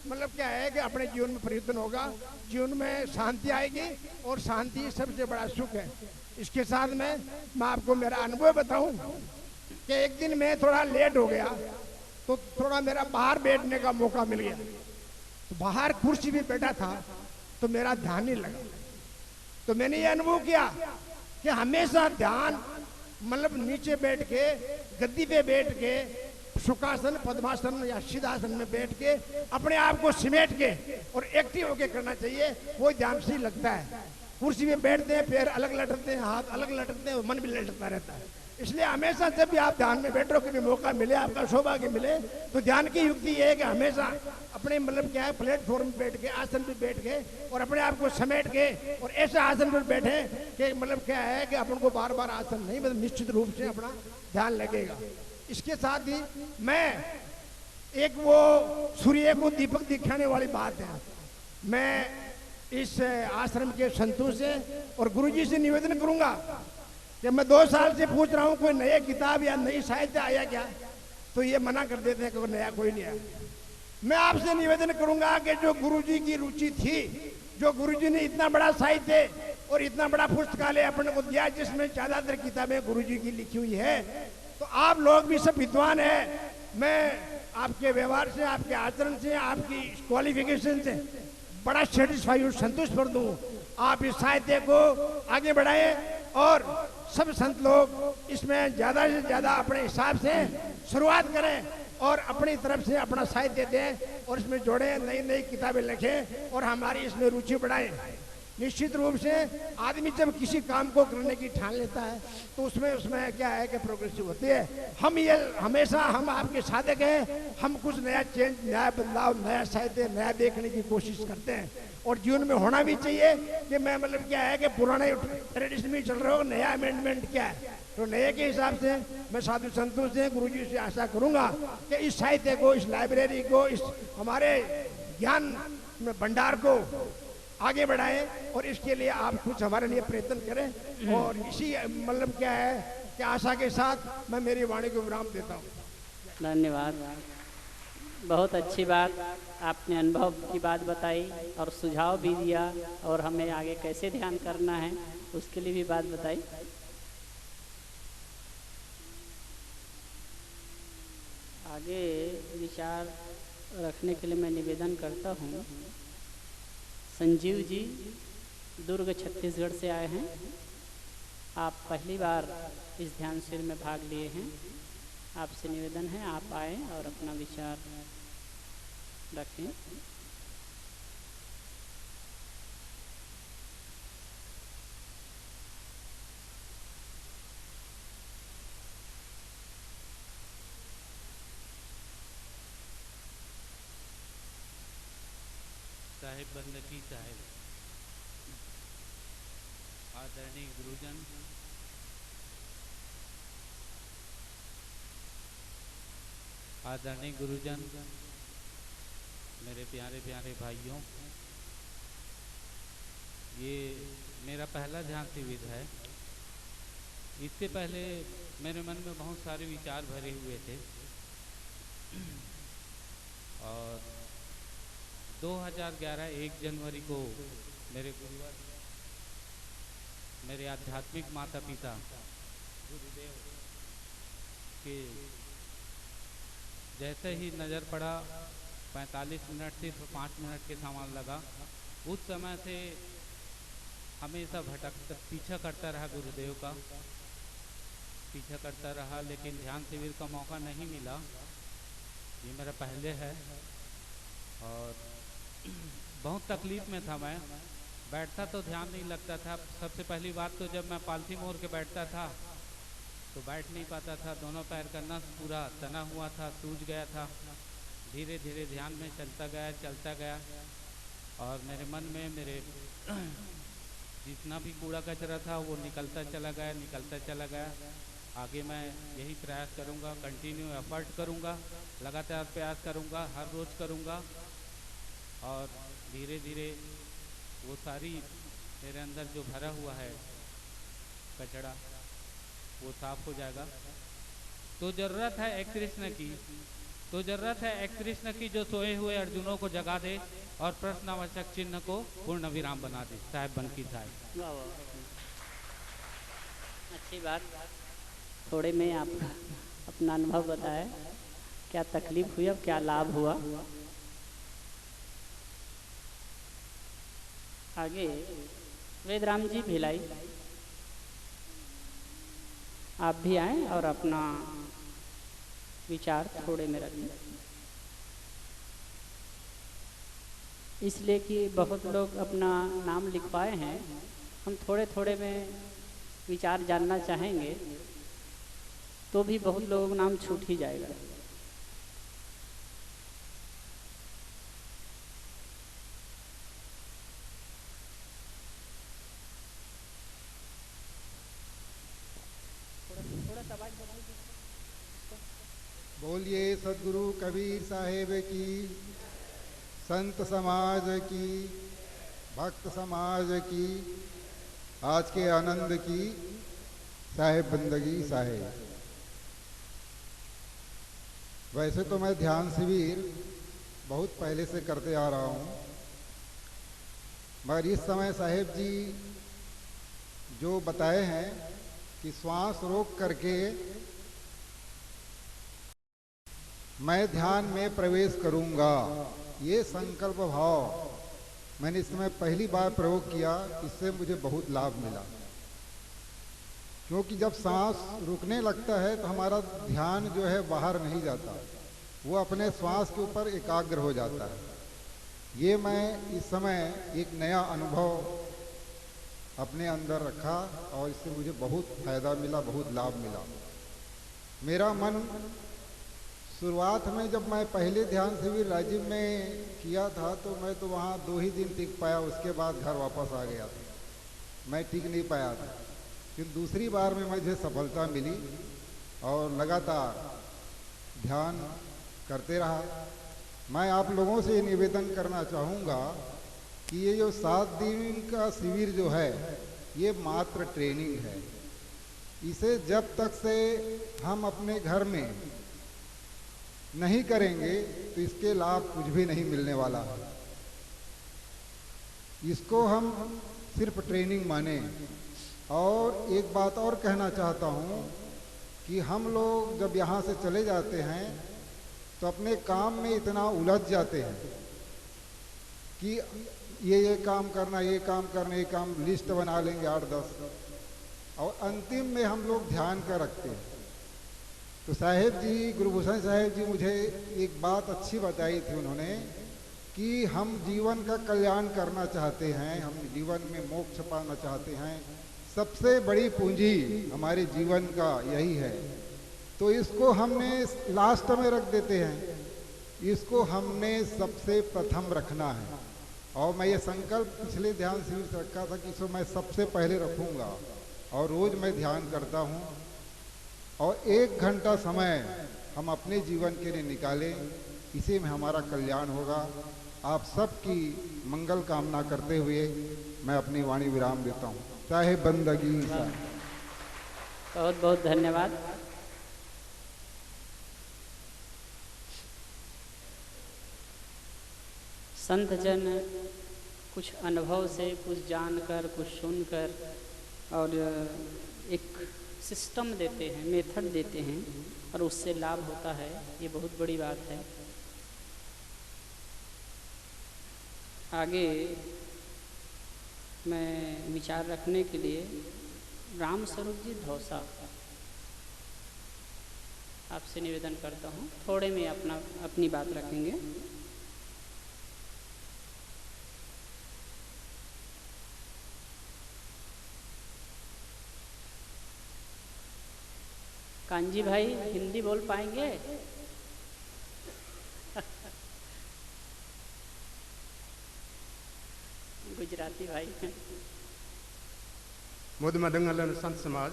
मतलब क्या है कि अपने जीवन में परिवर्तन होगा, जीवन में शांति आएगी और शांति सबसे बड़ा सुख है। इसके साथ में मैं आपको मेरा अनुभव बताऊं कि एक दिन मैं थोड़ा लेट हो गया तो थोड़ा मेरा बाहर बैठने का मौका मिल गया, तो बाहर कुर्सी पे बैठा था तो मेरा ध्यान नहीं लगा। तो मैंने ये अनुभव किया कि हमेशा ध्यान मतलब नीचे बैठ के, गद्दी पे बैठ के, सुखासन, पद्मासन या सिद्धासन में बैठ के अपने आप को सिमेट के और एक्टिव होके करना चाहिए, वो ध्यान से लगता है। कुर्सी में बैठते हैं, पैर अलग लटकते हैं, हाथ अलग लटकते हैं, मन भी लटकता रहता है। इसलिए हमेशा जब भी आप ध्यान में बैठो, कभी मौका मिले, आपका सौभाग्य मिले, तो ध्यान की युक्ति ये है कि हमेशा अपने मतलब क्या है प्लेटफॉर्म पे बैठ के, आसन पे बैठ के और अपने आप को समेट के और ऐसे आसन पर बैठे कि मतलब क्या है कि अपन को बार बार आसन नहीं, मतलब निश्चित रूप से अपना ध्यान लगेगा। इसके साथ ही मैं एक वो सूर्य को दीपक दिखाने वाली बात है, मैं इस आश्रम के संतों से और गुरुजी से निवेदन करूंगा कि मैं 2 साल से पूछ रहा हूँ कोई नई किताब या नई साहित्य आया क्या, तो ये मना कर देते हैं कि नया कोई नहीं आया। मैं आपसे निवेदन करूंगा कि जो गुरुजी की रुचि थी, जो गुरुजी ने इतना बड़ा साहित्य और इतना बड़ा पुस्तकालय अपने को दिया जिसमें ज्यादातर किताबें गुरुजी की लिखी हुई है, तो आप लोग भी सब विद्वान हैं, मैं आपके व्यवहार से, आपके आचरण से, आपकी क्वालिफिकेशन से बड़ा सेटिस्फाई और संतुष्ट कर दूं। आप इस साहित्य को आगे बढ़ाएं और सब संत लोग इसमें ज़्यादा से ज़्यादा अपने हिसाब से शुरुआत करें और अपनी तरफ से अपना साहित्य दें और इसमें जोड़ें, नई नई किताबें लिखें और हमारी इसमें रुचि बढ़ाएं। निश्चित रूप से आदमी जब किसी काम को करने की ठान लेता है तो उसमें क्या है कि प्रोग्रेसिव होती है। हम ये हमेशा हम आपके साधक हैं, हम कुछ नया चेंज, नया बदलाव, नया साहित्य, नया देखने की कोशिश करते हैं और जीवन में होना भी चाहिए कि मैं मतलब क्या है कि पुराने ट्रेडिशन में चल रहा हो, नया अमेंडमेंट क्या है, तो नए के हिसाब से मैं साधु संतों से, गुरुजी से आशा करूंगा कि इस साहित्य को, इस लाइब्रेरी को, इस हमारे ज्ञान में भंडार को आगे बढ़ाएं और इसके लिए आप कुछ हमारे लिए प्रयत्न करें। और इसी मतलब क्या है कि आशा के साथ मैं मेरी वाणी को विराम देता हूँ। धन्यवाद। बहुत अच्छी बात, आपने अनुभव की बात बताई और सुझाव भी दिया और हमें आगे कैसे ध्यान करना है उसके लिए भी बात बताई। आगे विचार रखने के लिए मैं निवेदन करता हूँ। संजीव जी दुर्ग छत्तीसगढ़ से आए हैं। आप पहली बार इस ध्यान शिविर में भाग लिए हैं। आपसे निवेदन है आप आए और अपना विचार रखें। साहेब बंदगी साहेब, आदरणीय गुरुजन, आदरणीय गुरुजन, मेरे प्यारे प्यारे भाइयों, ये मेरा पहला ध्यान शिविर है। इससे पहले मेरे मन में बहुत सारे विचार भरे हुए थे और 2011 1 जनवरी को मेरे गुरुवर, मेरे आध्यात्मिक माता पिता गुरुदेव के जैसे ही नज़र पड़ा 45 मिनट से 5 मिनट के सामान लगा। उस समय से हमेशा पीछा करता रहा गुरुदेव का, पीछा करता रहा, लेकिन ध्यान शिविर का मौका नहीं मिला। ये मेरा पहले है और बहुत तकलीफ में था। मैं बैठता तो ध्यान नहीं लगता था। सबसे पहली बात तो जब मैं पालथी मोड़ के बैठता था तो बैठ नहीं पाता था, दोनों पैर का नस पूरा तना हुआ था, सूज गया था। धीरे धीरे ध्यान में चलता गया और मेरे मन में मेरे जितना भी कूड़ा कचरा था वो निकलता चला गया। आगे मैं यही प्रयास करूँगा, कंटिन्यू एफर्ट करूँगा, लगातार प्रयास करूँगा, हर रोज़ करूँगा और धीरे धीरे वो सारी मेरे अंदर जो भरा हुआ है कचरा वो साफ हो जाएगा। तो ज़रूरत है एक कृष्ण की जो सोए हुए अर्जुनों को जगा दे और प्रश्नवाचक चिन्ह को पूर्ण विराम बना दे। साहेब बनकी साहब, वाह वाह, अच्छी बात। थोड़े में आप अपना अनुभव बताएं, क्या तकलीफ हुई, अब क्या लाभ हुआ। आगे वेदराम जी भिलाई, आप भी आए और अपना विचार थोड़े में रखें। इसलिए कि बहुत लोग अपना नाम लिखवाए हैं, हम थोड़े थोड़े में विचार जानना चाहेंगे तो भी बहुत लोगों का नाम छूट ही जाएगा। बोलिए सद्गुरु कबीर साहेब की, संत समाज की, भक्त समाज की, आज के आनंद की, साहेब बंदगी साहेब। वैसे तो मैं ध्यान शिविर बहुत पहले से करते आ रहा हूँ, मगर इस समय साहेब जी जो बताए हैं कि श्वास रोक करके मैं ध्यान में प्रवेश करूंगा, ये संकल्प भाव मैंने इस समय पहली बार प्रयोग किया। इससे मुझे बहुत लाभ मिला, क्योंकि जब सांस रुकने लगता है तो हमारा ध्यान जो है बाहर नहीं जाता, वो अपने श्वास के ऊपर एकाग्र हो जाता है। ये मैं इस समय एक नया अनुभव अपने अंदर रखा और इससे मुझे बहुत फायदा मिला, बहुत लाभ मिला। मेरा मन शुरुआत में जब मैं पहले ध्यान शिविर राजीव में किया था तो मैं तो वहाँ 2 ही दिन टिक पाया, उसके बाद घर वापस आ गया था, मैं टिक नहीं पाया था। फिर दूसरी बार में मुझे सफलता मिली और लगातार ध्यान करते रहा मैं आप लोगों से निवेदन करना चाहूँगा कि ये जो 7 दिन का शिविर जो है ये मात्र ट्रेनिंग है। इसे जब तक से हम अपने घर में नहीं करेंगे तो इसके लाभ कुछ भी नहीं मिलने वाला है। इसको हम सिर्फ ट्रेनिंग माने। और एक बात और कहना चाहता हूँ कि हम लोग जब यहाँ से चले जाते हैं तो अपने काम में इतना उलझ जाते हैं कि ये काम करना, ये काम करना, ये काम लिस्ट बना लेंगे 8-10, और अंतिम में हम लोग ध्यान का रखते हैं। तो साहेब जी, गुरुभूषण साहेब जी मुझे एक बात अच्छी बताई थी उन्होंने कि हम जीवन का कल्याण करना चाहते हैं, हम जीवन में मोक्ष पाना चाहते हैं, सबसे बड़ी पूंजी हमारे जीवन का यही है। तो इसको हमने लास्ट में रख देते हैं, इसको हमने सबसे प्रथम रखना है। और मैं ये संकल्प पिछले ध्यान शिविर से रखा था कि इसको मैं सबसे पहले रखूँगा, और रोज़ मैं ध्यान करता हूँ। और 1 घंटा समय हम अपने जीवन के लिए निकालें, इसी में हमारा कल्याण होगा। आप सबकी मंगल कामना करते हुए मैं अपनी वाणी विराम देता हूँ। चाहे बंदगी बहुत बहुत धन्यवाद। संत जन कुछ अनुभव से, कुछ जानकर, कुछ सुनकर और एक सिस्टम देते हैं, मेथड देते हैं और उससे लाभ होता है, ये बहुत बड़ी बात है। आगे मैं विचार रखने के लिए राम स्वरूप जी धौसा आपसे निवेदन करता हूँ, थोड़े में अपनी बात रखेंगे। कांजी भाई हिंदी बोल पाएंगे? गुजराती भाई। मुद मदंगलन संत समाज,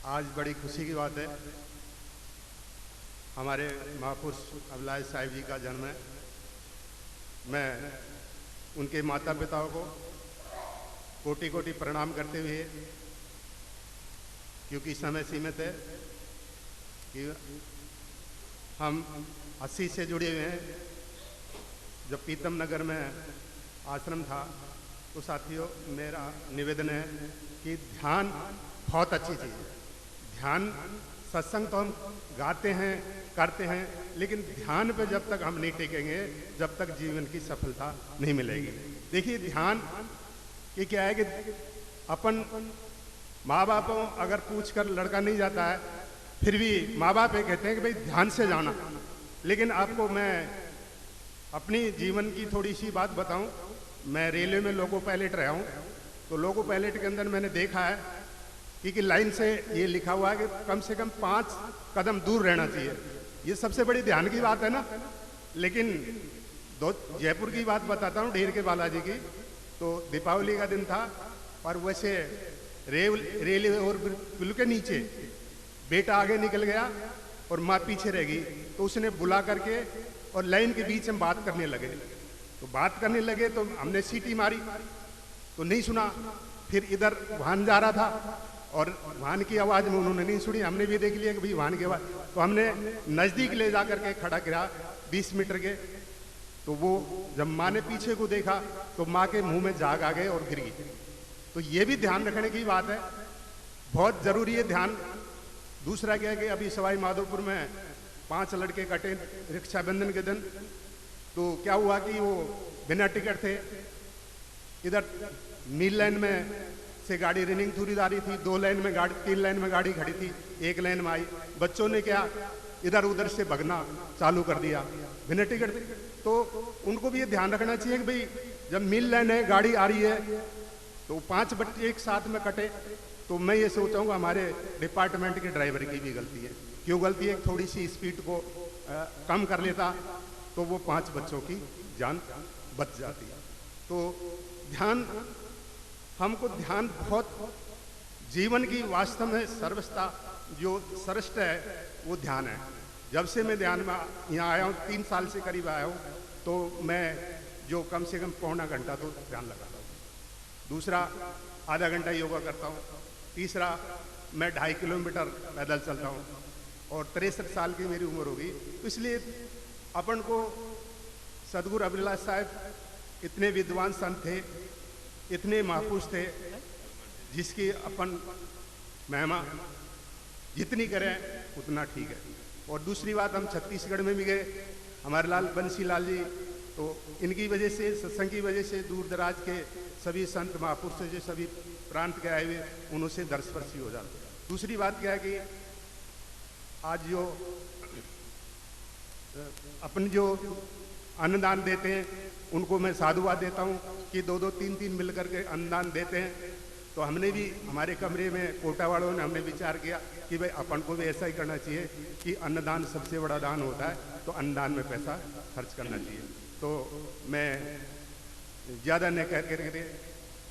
आज बड़ी खुशी की बात है, हमारे महापुरुष अभिलाष साहिब जी का जन्म है। मैं उनके माता पिताओं को कोटि कोटि प्रणाम करते हुए, क्योंकि समय सीमित है कि हम 80 से जुड़े हुए हैं। जब पीतम नगर में आश्रम था तो साथियों, मेरा निवेदन है कि ध्यान बहुत अच्छी चीज़ है। ध्यान, सत्संग तो हम गाते हैं, करते हैं, लेकिन ध्यान पे जब तक हम नहीं टिकेंगे, जब तक जीवन की सफलता नहीं मिलेगी। देखिए, ध्यान ये क्या है कि अपन माँ बाप अगर पूछ कर लड़का नहीं जाता है, फिर भी माँ बाप ये कहते हैं कि भाई ध्यान से जाना। लेकिन आपको मैं अपनी जीवन की थोड़ी सी बात बताऊं। मैं रेलवे में लोको पायलट रहा हूं, तो लोको पायलट के अंदर मैंने देखा है कि लाइन से ये लिखा हुआ है कि कम से कम 5 कदम दूर रहना चाहिए। ये सबसे बड़ी ध्यान की बात है ना। लेकिन जयपुर की बात बताता हूँ, ढेर के बालाजी की। तो दीपावली का दिन था और वैसे रेलवे और पुल के नीचे बेटा आगे निकल गया और माँ पीछे रह गई। तो उसने बुला करके और लाइन के बीच में बात करने लगे। तो बात करने लगे तो हमने सीटी मारी तो नहीं सुना। फिर इधर वाहन जा रहा था और वाहन की आवाज़ में उन्होंने नहीं सुनी। हमने भी देख लिया कि भाई वाहन की आवाज़, तो हमने नज़दीक ले जा करके खड़ा किया 20 मीटर के। तो वो जब माँ ने पीछे को देखा तो माँ के मुंह में झाग आ गए और गिर गई। तो ये भी ध्यान रखने की बात है, बहुत ज़रूरी है ध्यान। दूसरा क्या है कि अभी सवाई माधोपुर में 5 लड़के कटे रक्षाबंधन के दिन। तो क्या हुआ कि वो बिना टिकट थे, इधर नील लाइन में से गाड़ी रनिंग थोड़ी जा रही थी, 2 लाइन में गाड़ी, 3 लाइन में गाड़ी खड़ी थी, 1 लाइन में आई। बच्चों ने क्या इधर उधर से भगना चालू कर दिया बिना टिकट। तो उनको भी ये ध्यान रखना चाहिए कि भाई जब नील लाइन है, गाड़ी आ रही है, तो 5 बच्चे एक साथ में कटे। तो मैं ये सोचूंगा हमारे डिपार्टमेंट के ड्राइवर की भी गलती है। क्यों गलती है? थोड़ी सी स्पीड को कम कर लेता तो वो 5 बच्चों की जान बच जाती है। तो ध्यान, हमको ध्यान बहुत जीवन की वास्तव में सर्वस्ता जो श्रेष्ठ है वो ध्यान है। जब से मैं ध्यान में यहाँ आया हूँ, 3 साल से करीब आया हूँ, तो मैं जो कम से कम पौना घंटा तो ध्यान लगाता हूँ। दूसरा, आधा घंटा योगा करता हूँ। तीसरा, मैं 2.5 किलोमीटर पैदल चलता हूँ। और 63 साल की मेरी उम्र होगी, तो इसलिए अपन को सदगुरु अभिलाष साहब इतने विद्वान संत थे, इतने महापुरुष थे, जिसकी अपन महिमा जितनी करें उतना ठीक है। और दूसरी बात, हम छत्तीसगढ़ में भी गए, हमारे लाल बंसी लाल जी, तो इनकी वजह से, सत्संग की वजह से दूर दराज के सभी संत महापुरुष जो सभी प्रांत के आए हुए, उनसे दर्शपर्शी हो जाते। दूसरी बात क्या है कि आज जो अपन जो अन्नदान देते हैं, उनको मैं साधुवाद देता हूँ कि 2-2, 3-3 मिलकर के अन्नदान देते हैं। तो हमने भी, हमारे कमरे में कोटा वालों ने हमने विचार किया कि भाई अपन को भी ऐसा ही करना चाहिए कि अन्नदान सबसे बड़ा दान होता है, तो अन्नदान में पैसा खर्च करना चाहिए। तो मैं ज़्यादा नहीं कह करके,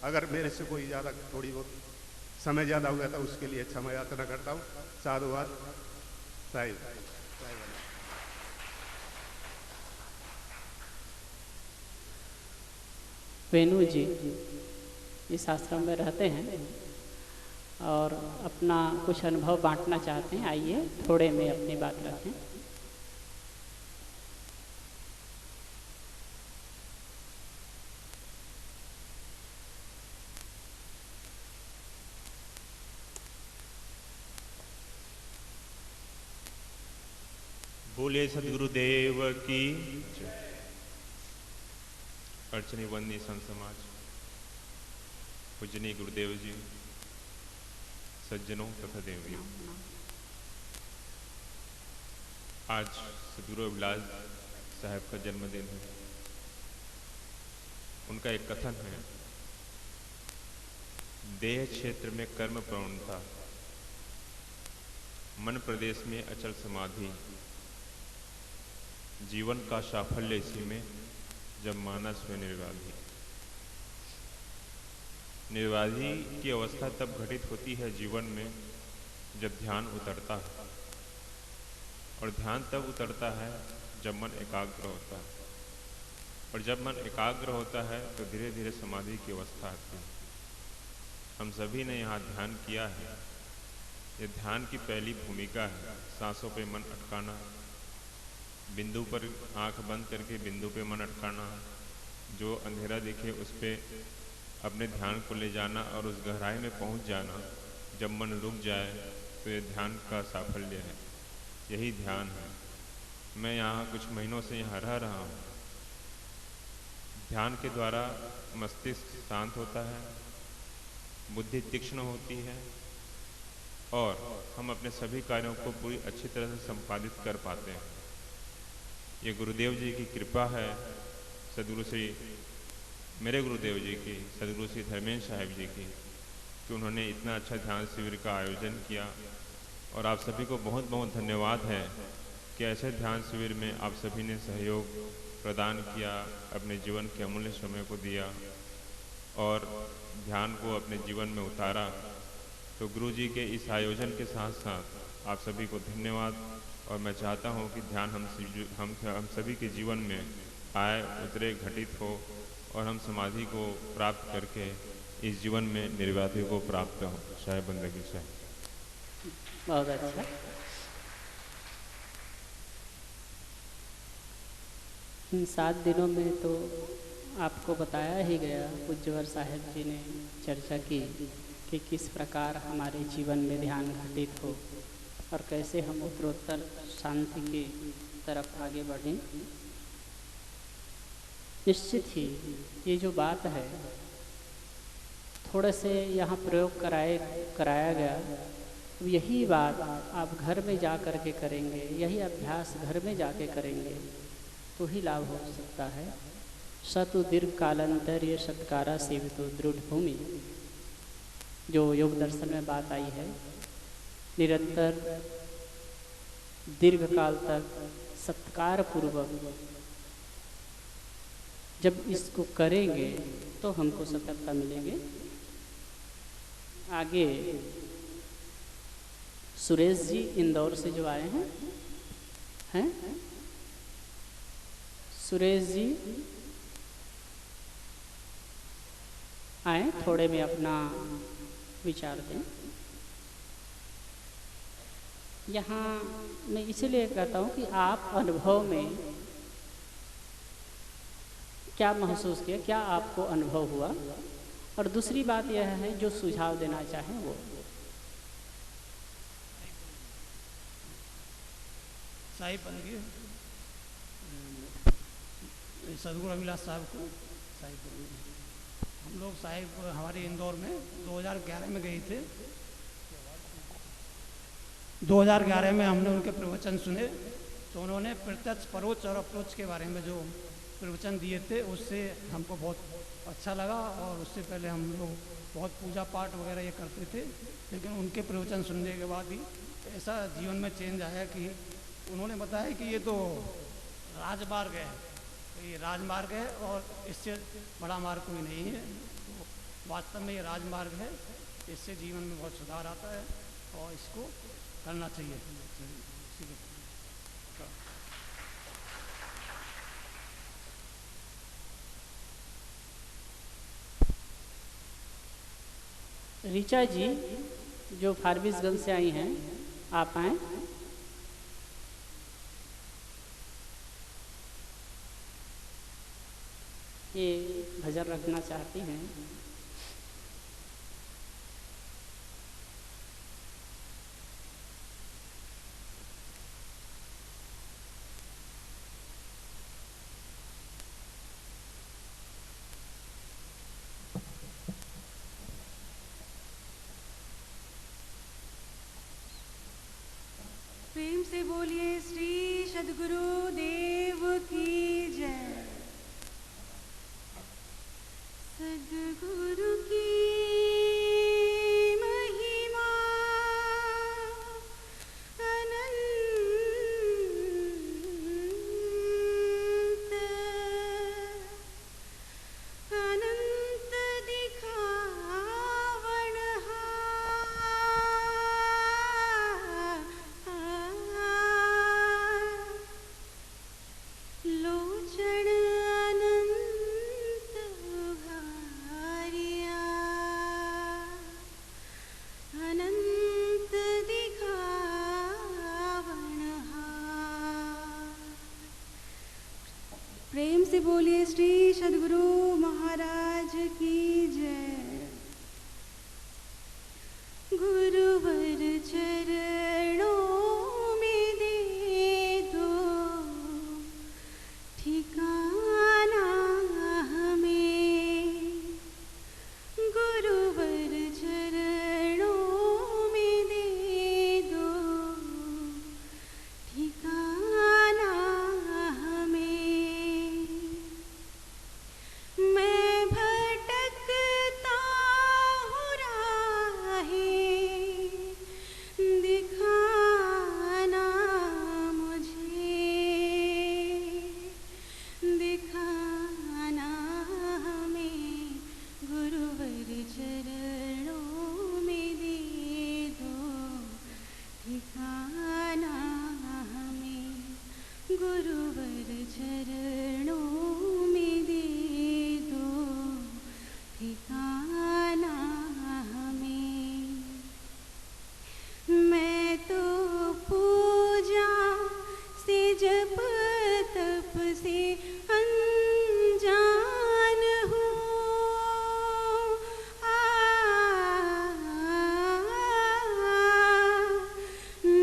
अगर मेरे से कोई ज़्यादा थोड़ी बहुत समय ज़्यादा हुआ था, उसके लिए क्षमा याचना करता हूँ। साधुवाद साहिब। वेणु जी इस आश्रम में रहते हैं और अपना कुछ अनुभव बांटना चाहते हैं। आइए थोड़े में अपनी बात रखें। बोले सदगुरुदेव की अर्चनी वंदनीय संत समाज, पूजनीय गुरुदेव जी, सज्जनों तथा देवियों, आज सदगुरु अभिलाष साहब का जन्मदिन है। उनका एक कथन है, देह क्षेत्र में कर्म प्रवणता, मन प्रदेश में अचल समाधि, जीवन का साफल्य इसी में जब मानस में निर्वाधी। निर्वाधी की अवस्था तब घटित होती है जीवन में जब ध्यान उतरता है, और ध्यान तब उतरता है जब मन एकाग्र होता है, और जब मन एकाग्र होता है तो धीरे धीरे समाधि की अवस्था आती है। हम सभी ने यहाँ ध्यान किया है। ये ध्यान की पहली भूमिका है, सांसों पे मन अटकाना, बिंदु पर आंख बंद करके बिंदु पे मन अटकाना, जो अंधेरा दिखे उस पे अपने ध्यान को ले जाना और उस गहराई में पहुंच जाना। जब मन रुक जाए तो ये ध्यान का साफल्य है, यही ध्यान है। मैं यहाँ कुछ महीनों से यहाँ रह रहा हूँ। ध्यान के द्वारा मस्तिष्क शांत होता है, बुद्धि तीक्ष्ण होती है, और हम अपने सभी कार्यों को पूरी अच्छी तरह से संपादित कर पाते हैं। ये गुरुदेव जी की कृपा है, सदगुरु श्री मेरे गुरुदेव जी की, सदगुरु श्री धर्मेंद्र साहिब जी की, कि उन्होंने इतना अच्छा ध्यान शिविर का आयोजन किया। और आप सभी को बहुत बहुत धन्यवाद है कि ऐसे ध्यान शिविर में आप सभी ने सहयोग प्रदान किया, अपने जीवन के अमूल्य समय को दिया और ध्यान को अपने जीवन में उतारा। तो गुरु जी के इस आयोजन के साथ साथ आप सभी को धन्यवाद। और मैं चाहता हूं कि ध्यान हम सभी के जीवन में आए, उतरे, घटित हो, और हम समाधि को प्राप्त करके इस जीवन में निर्वाधि को प्राप्त हो। शायद बंदगी से बहुत अच्छा। इन 7 दिनों में तो आपको बताया ही गया, पूज्यवर साहिब जी ने चर्चा की कि किस प्रकार हमारे जीवन में ध्यान घटित हो और कैसे हम उत्तरोत्तर शांति की तरफ आगे बढ़ें। निश्चित ही ये जो बात है, थोड़े से यहाँ प्रयोग कराया गया, तो यही बात आप घर में जा कर के करेंगे, यही अभ्यास घर में जाके करेंगे तो ही लाभ हो सकता है। सतु दीर्घ कालांतर ये सत्कारा सेवितो दृढ़ भूमि, जो योग दर्शन में बात आई है, निरंतर दीर्घ काल तक सत्कार पूर्वक जब इसको करेंगे तो हमको सफलता मिलेगी। आगे सुरेश जी इंदौर से जो आए हैं, हैं? सुरेश जी आए, थोड़े में अपना विचार दें। यहाँ मैं इसीलिए कहता हूँ कि आप अनुभव में क्या महसूस किया, क्या आपको अनुभव हुआ, और दूसरी बात यह है जो सुझाव देना चाहें वो। साहिब बन गए सदगुरु अभिलाष साहब को साहिब बन गए। हम लोग साहिब हमारे इंदौर में 2011 में गए थे। 2011 में हमने उनके प्रवचन सुने, तो उन्होंने प्रत्यक्ष, परोक्ष और अप्रोच के बारे में जो प्रवचन दिए थे उससे हमको बहुत अच्छा लगा। और उससे पहले हम लोग बहुत पूजा पाठ वगैरह ये करते थे, लेकिन उनके प्रवचन सुनने के बाद ही ऐसा जीवन में चेंज आया कि उन्होंने बताया कि ये तो राजमार्ग है, ये राजमार्ग है और इससे बड़ा मार्ग कोई नहीं है। तो वास्तव में ये राजमार्ग है, इससे जीवन में बहुत सुधार आता है और इसको करना चाहिए। ऋचा जी जो फारबिसगंज से आई हैं, आप आएँ। ये भजन रखना चाहती हैं। प्रेम से बोलिए श्री सद्गुरु देव की जय। सद्गुरु की महिमा अनंत अनंत दिखावन लोचन अनंत भारिया अनंत दिखावन। प्रेम से बोलिए श्री सद्गुरु महाराज की जय। गुरुवर चरणों में दे दो ठिकाना हमें। गुरुवर चरणों में दे दो ठिकाना हमें। मैं भटकता हूँ राहें, दिखाना मुझे, दिखाना हमें। गुरुवर चरणों में दे दो ठिकाना हमें। गुरुवर चरणों में दे दो ठिकाना हमें। मैं तो पूजा से जप तप से अनजान हूँ।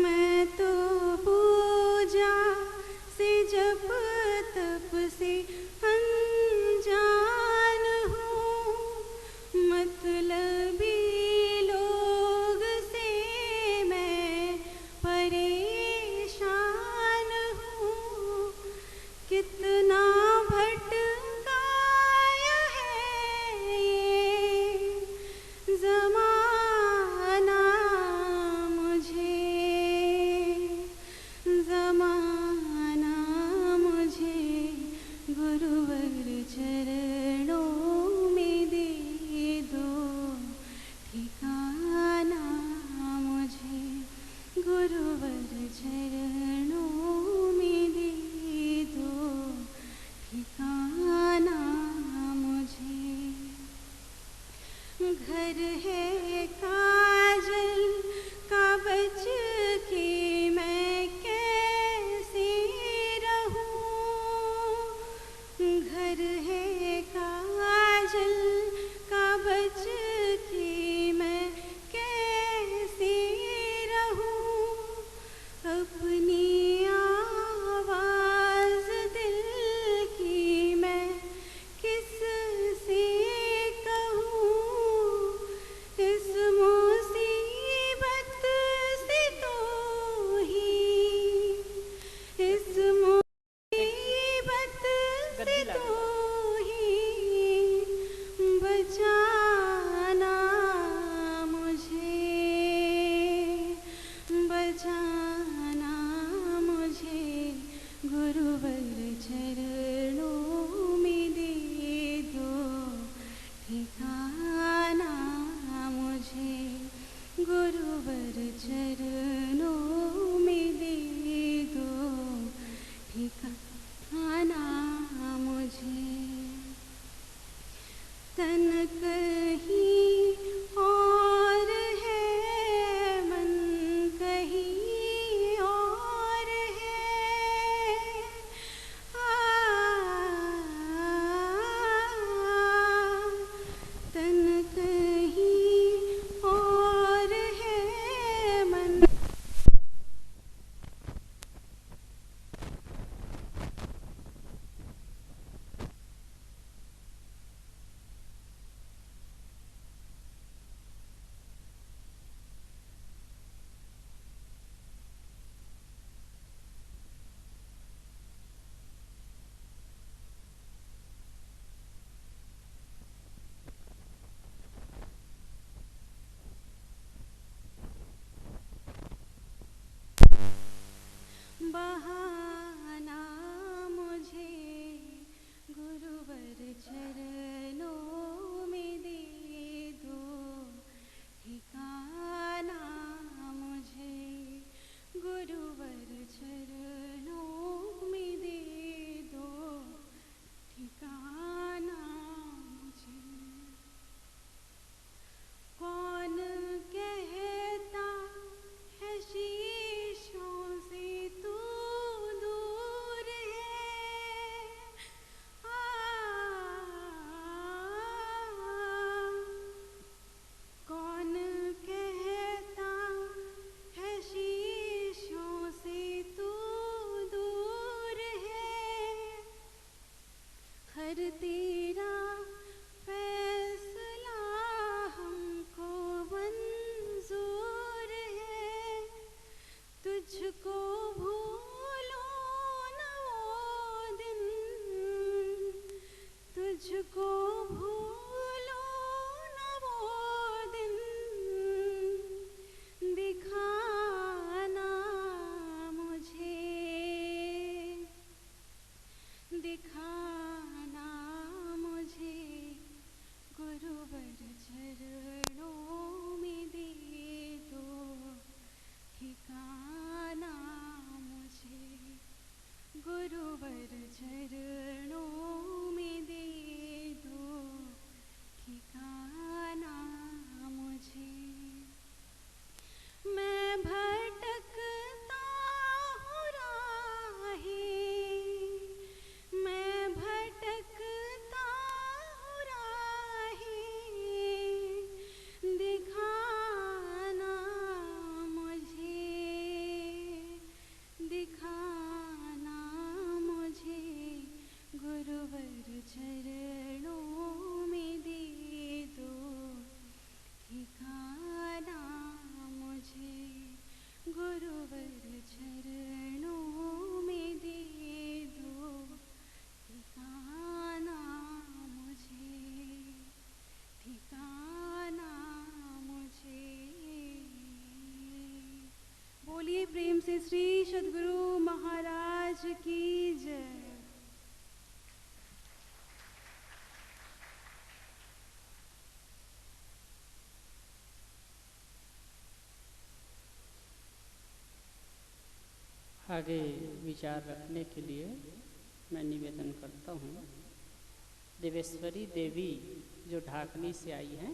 मैं तो पूजा से जप तप से अनजान हूँ। मतलबी लोग से मैं परेशान हूँ। कितना भटकाया है ये ज़माना मुझे, ज़माना मुझे। गुरु बहाना मुझे गुरुवर चरणों में दे दो, ठिकाना मुझे गुरुवर चरणों में दे दो, ठिकाना मुझे। कौन कहता है शीशों से तू दूर है, कौन कहता है शीशों से तू दूर है, हर तेरा फैसला हमको मंजूर है, तुझको भूलो न वो दिन, तुझको भूलो न वो दिन, दिखाना मुझे, दिखाना मुझे गुरुवर चरणों में दे दो, ठिकाना मुझे गुरुवर चरणों में दे दो, ठिकाना मुझे। मैं भटकता हूँ राही, मैं भटकता हूँ राही, दिखाना मुझे, दिखाना मुझे गुरुवर चरणों में दे दो, ठिकाना मुझे गुरुवर चरणों में दे दो, ठिकाना मुझे, ठिकाना मुझे। बोलिए प्रेम से श्री सद्गुरु महाराज की जय। आगे विचार रखने के लिए मैं निवेदन करता हूँ, देवेश्वरी देवी जो ढाकनी से आई हैं,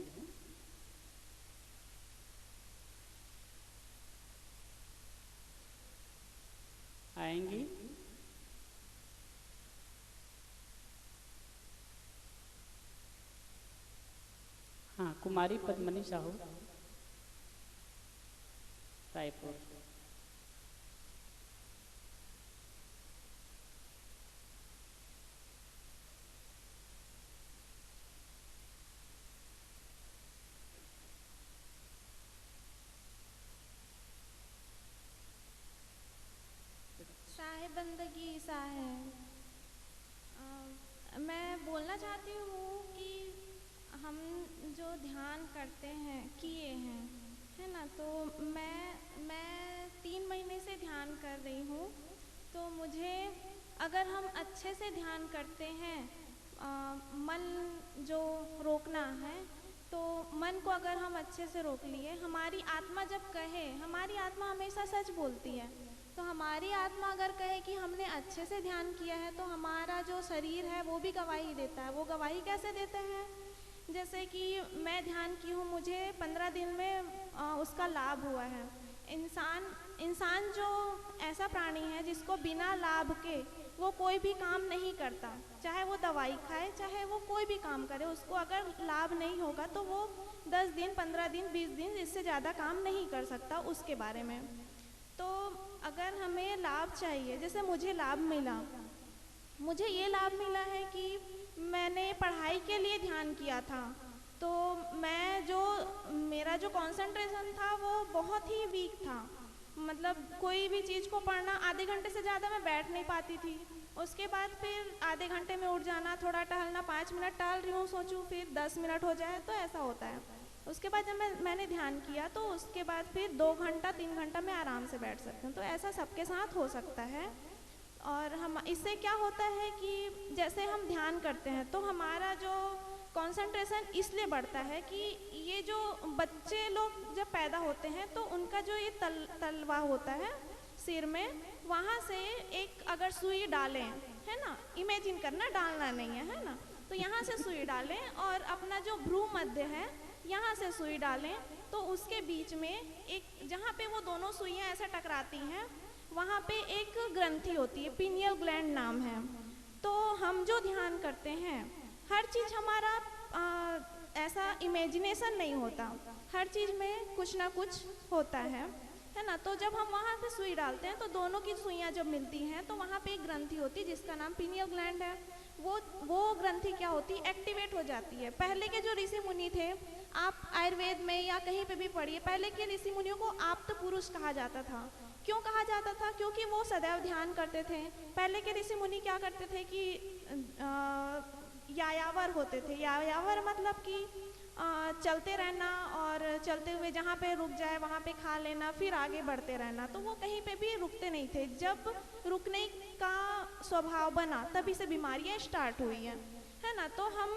आएंगी। हाँ, कुमारी पद्मनी साहू, रायपुर। साहेब बंदगी साहेब, मैं बोलना चाहती हूँ कि हम जो ध्यान करते हैं, किए हैं, है ना, तो मैं 3 महीने से ध्यान कर रही हूँ। तो मुझे, अगर हम अच्छे से ध्यान करते हैं, मन जो रोकना है, तो मन को अगर हम अच्छे से रोक लिए, हमारी आत्मा जब कहे, हमारी आत्मा हमेशा सच बोलती है, तो हमारी आत्मा अगर कहे कि हमने अच्छे से ध्यान किया है, तो हमारा जो शरीर है वो भी गवाही देता है। वो गवाही कैसे देते हैं? जैसे कि मैं ध्यान की हूँ, मुझे 15 दिन में उसका लाभ हुआ है। इंसान जो ऐसा प्राणी है जिसको बिना लाभ के वो कोई भी काम नहीं करता, चाहे वो दवाई खाए, चाहे वो कोई भी काम करे, उसको अगर लाभ नहीं होगा तो वो 10 दिन, 15 दिन, 20 दिन, इससे ज़्यादा काम नहीं कर सकता उसके बारे में। तो अगर हमें लाभ चाहिए, जैसे मुझे लाभ मिला, मुझे ये लाभ मिला है कि मैंने पढ़ाई के लिए ध्यान किया था, तो मेरा जो कंसंट्रेशन था वो बहुत ही वीक था। मतलब कोई भी चीज़ को पढ़ना, आधे घंटे से ज़्यादा मैं बैठ नहीं पाती थी। उसके बाद फिर आधे घंटे में उठ जाना, थोड़ा टहलना, 5 मिनट टहल रही हूँ, सोचूं फिर 10 मिनट हो जाए, तो ऐसा होता है। उसके बाद जब मैंने ध्यान किया तो उसके बाद फिर 2 घंटा 3 घंटा मैं आराम से बैठ सकती हूँ। तो ऐसा सबके साथ हो सकता है। और हम इससे क्या होता है कि जैसे हम ध्यान करते हैं तो हमारा जो कंसंट्रेशन इसलिए बढ़ता है कि ये जो बच्चे लोग जब पैदा होते हैं तो उनका जो ये तलवा होता है सिर में, वहाँ से एक अगर सुई डालें, है ना, इमेजिन करना, डालना नहीं है ना, तो यहाँ से सुई डालें और अपना जो भ्रू मध्य है यहाँ से सुई डालें तो उसके बीच में एक, जहाँ पे वो दोनों सुइयाँ ऐसे टकराती हैं वहाँ पे एक ग्रंथि होती है, पीनियल ग्लैंड नाम है। तो हम जो ध्यान करते हैं हर चीज़ हमारा ऐसा इमेजिनेशन नहीं होता, हर चीज़ में कुछ ना कुछ होता है ना। तो जब हम वहाँ से सुई डालते हैं तो दोनों की सुइयाँ जब मिलती हैं तो वहाँ पे एक ग्रंथि होती है जिसका नाम पीनियल ग्लैंड है। वो ग्रंथि क्या होती है, एक्टिवेट हो जाती है। पहले के जो ऋषि मुनि थे, आप आयुर्वेद में या कहीं पे भी पढ़िए, पहले के ऋषि मुनियों को आप्त पुरुष कहा जाता था। क्यों कहा जाता था? क्योंकि वो सदैव ध्यान करते थे। पहले के ऋषि मुनि क्या करते थे कि यायावर होते थे। यायावर मतलब कि चलते रहना और चलते हुए जहाँ पे रुक जाए वहाँ पे खा लेना, फिर आगे बढ़ते रहना। तो वो कहीं पे भी रुकते नहीं थे। जब रुकने का स्वभाव बना तभी से बीमारियाँ स्टार्ट हुई हैं, है ना। तो हम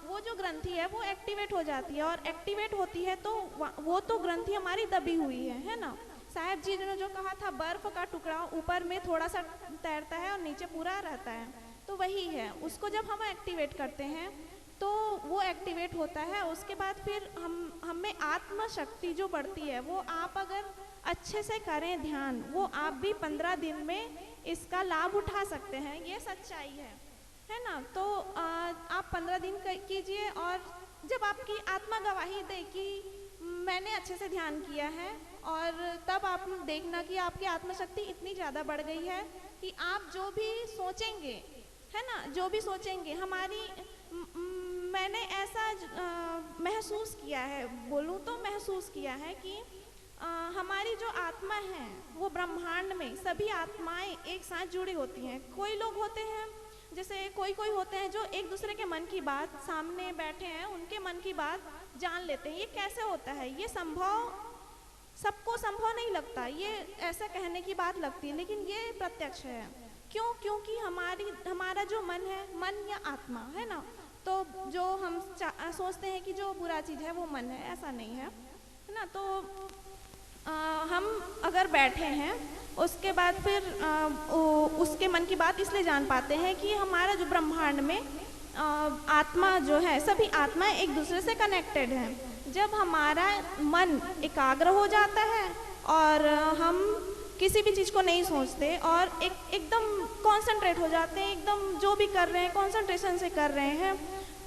वो जो ग्रंथि है वो एक्टिवेट हो जाती है, और एक्टिवेट होती है तो वो तो ग्रंथि हमारी दबी हुई है ना। साहब जी ने जो कहा था, बर्फ का टुकड़ा ऊपर में थोड़ा सा तैरता है और नीचे पूरा रहता है, तो वही है। उसको जब हम एक्टिवेट करते हैं तो वो एक्टिवेट होता है। उसके बाद फिर हम में आत्म शक्ति जो बढ़ती है, वो आप अगर अच्छे से करें ध्यान, वो आप भी 15 दिन में इसका लाभ उठा सकते हैं। ये सच्चाई है ना। तो आप 15 दिन कीजिए, और जब आपकी आत्मा गवाही दे कि मैंने अच्छे से ध्यान किया है, और तब आप देखना कि आपकी आत्मशक्ति इतनी ज़्यादा बढ़ गई है कि आप जो भी सोचेंगे, है ना, जो भी सोचेंगे, मैंने ऐसा महसूस किया है, बोलूँ तो महसूस किया है कि हमारी जो आत्मा है वो ब्रह्मांड में सभी आत्माएं एक साथ जुड़ी होती हैं। कोई लोग होते हैं, जैसे कोई होते हैं जो एक दूसरे के मन की बात, सामने बैठे हैं उनके मन की बात जान लेते हैं। ये कैसे होता है? ये सबको संभव नहीं लगता, ये ऐसा कहने की बात लगती है, लेकिन ये प्रत्यक्ष है। क्यों? क्योंकि हमारा जो मन है, मन या आत्मा है ना, तो जो हम सोचते हैं कि जो बुरा चीज़ है वो मन है, ऐसा नहीं है ना। तो हम अगर बैठे हैं उसके बाद फिर उसके मन की बात इसलिए जान पाते हैं कि हमारा जो ब्रह्मांड में आत्मा जो है, सभी आत्माएं एक दूसरे से कनेक्टेड हैं। जब हमारा मन एकाग्र हो जाता है और हम किसी भी चीज़ को नहीं सोचते और एकदम कॉन्सेंट्रेट हो जाते हैं, एकदम जो भी कर रहे हैं कंसंट्रेशन से कर रहे हैं,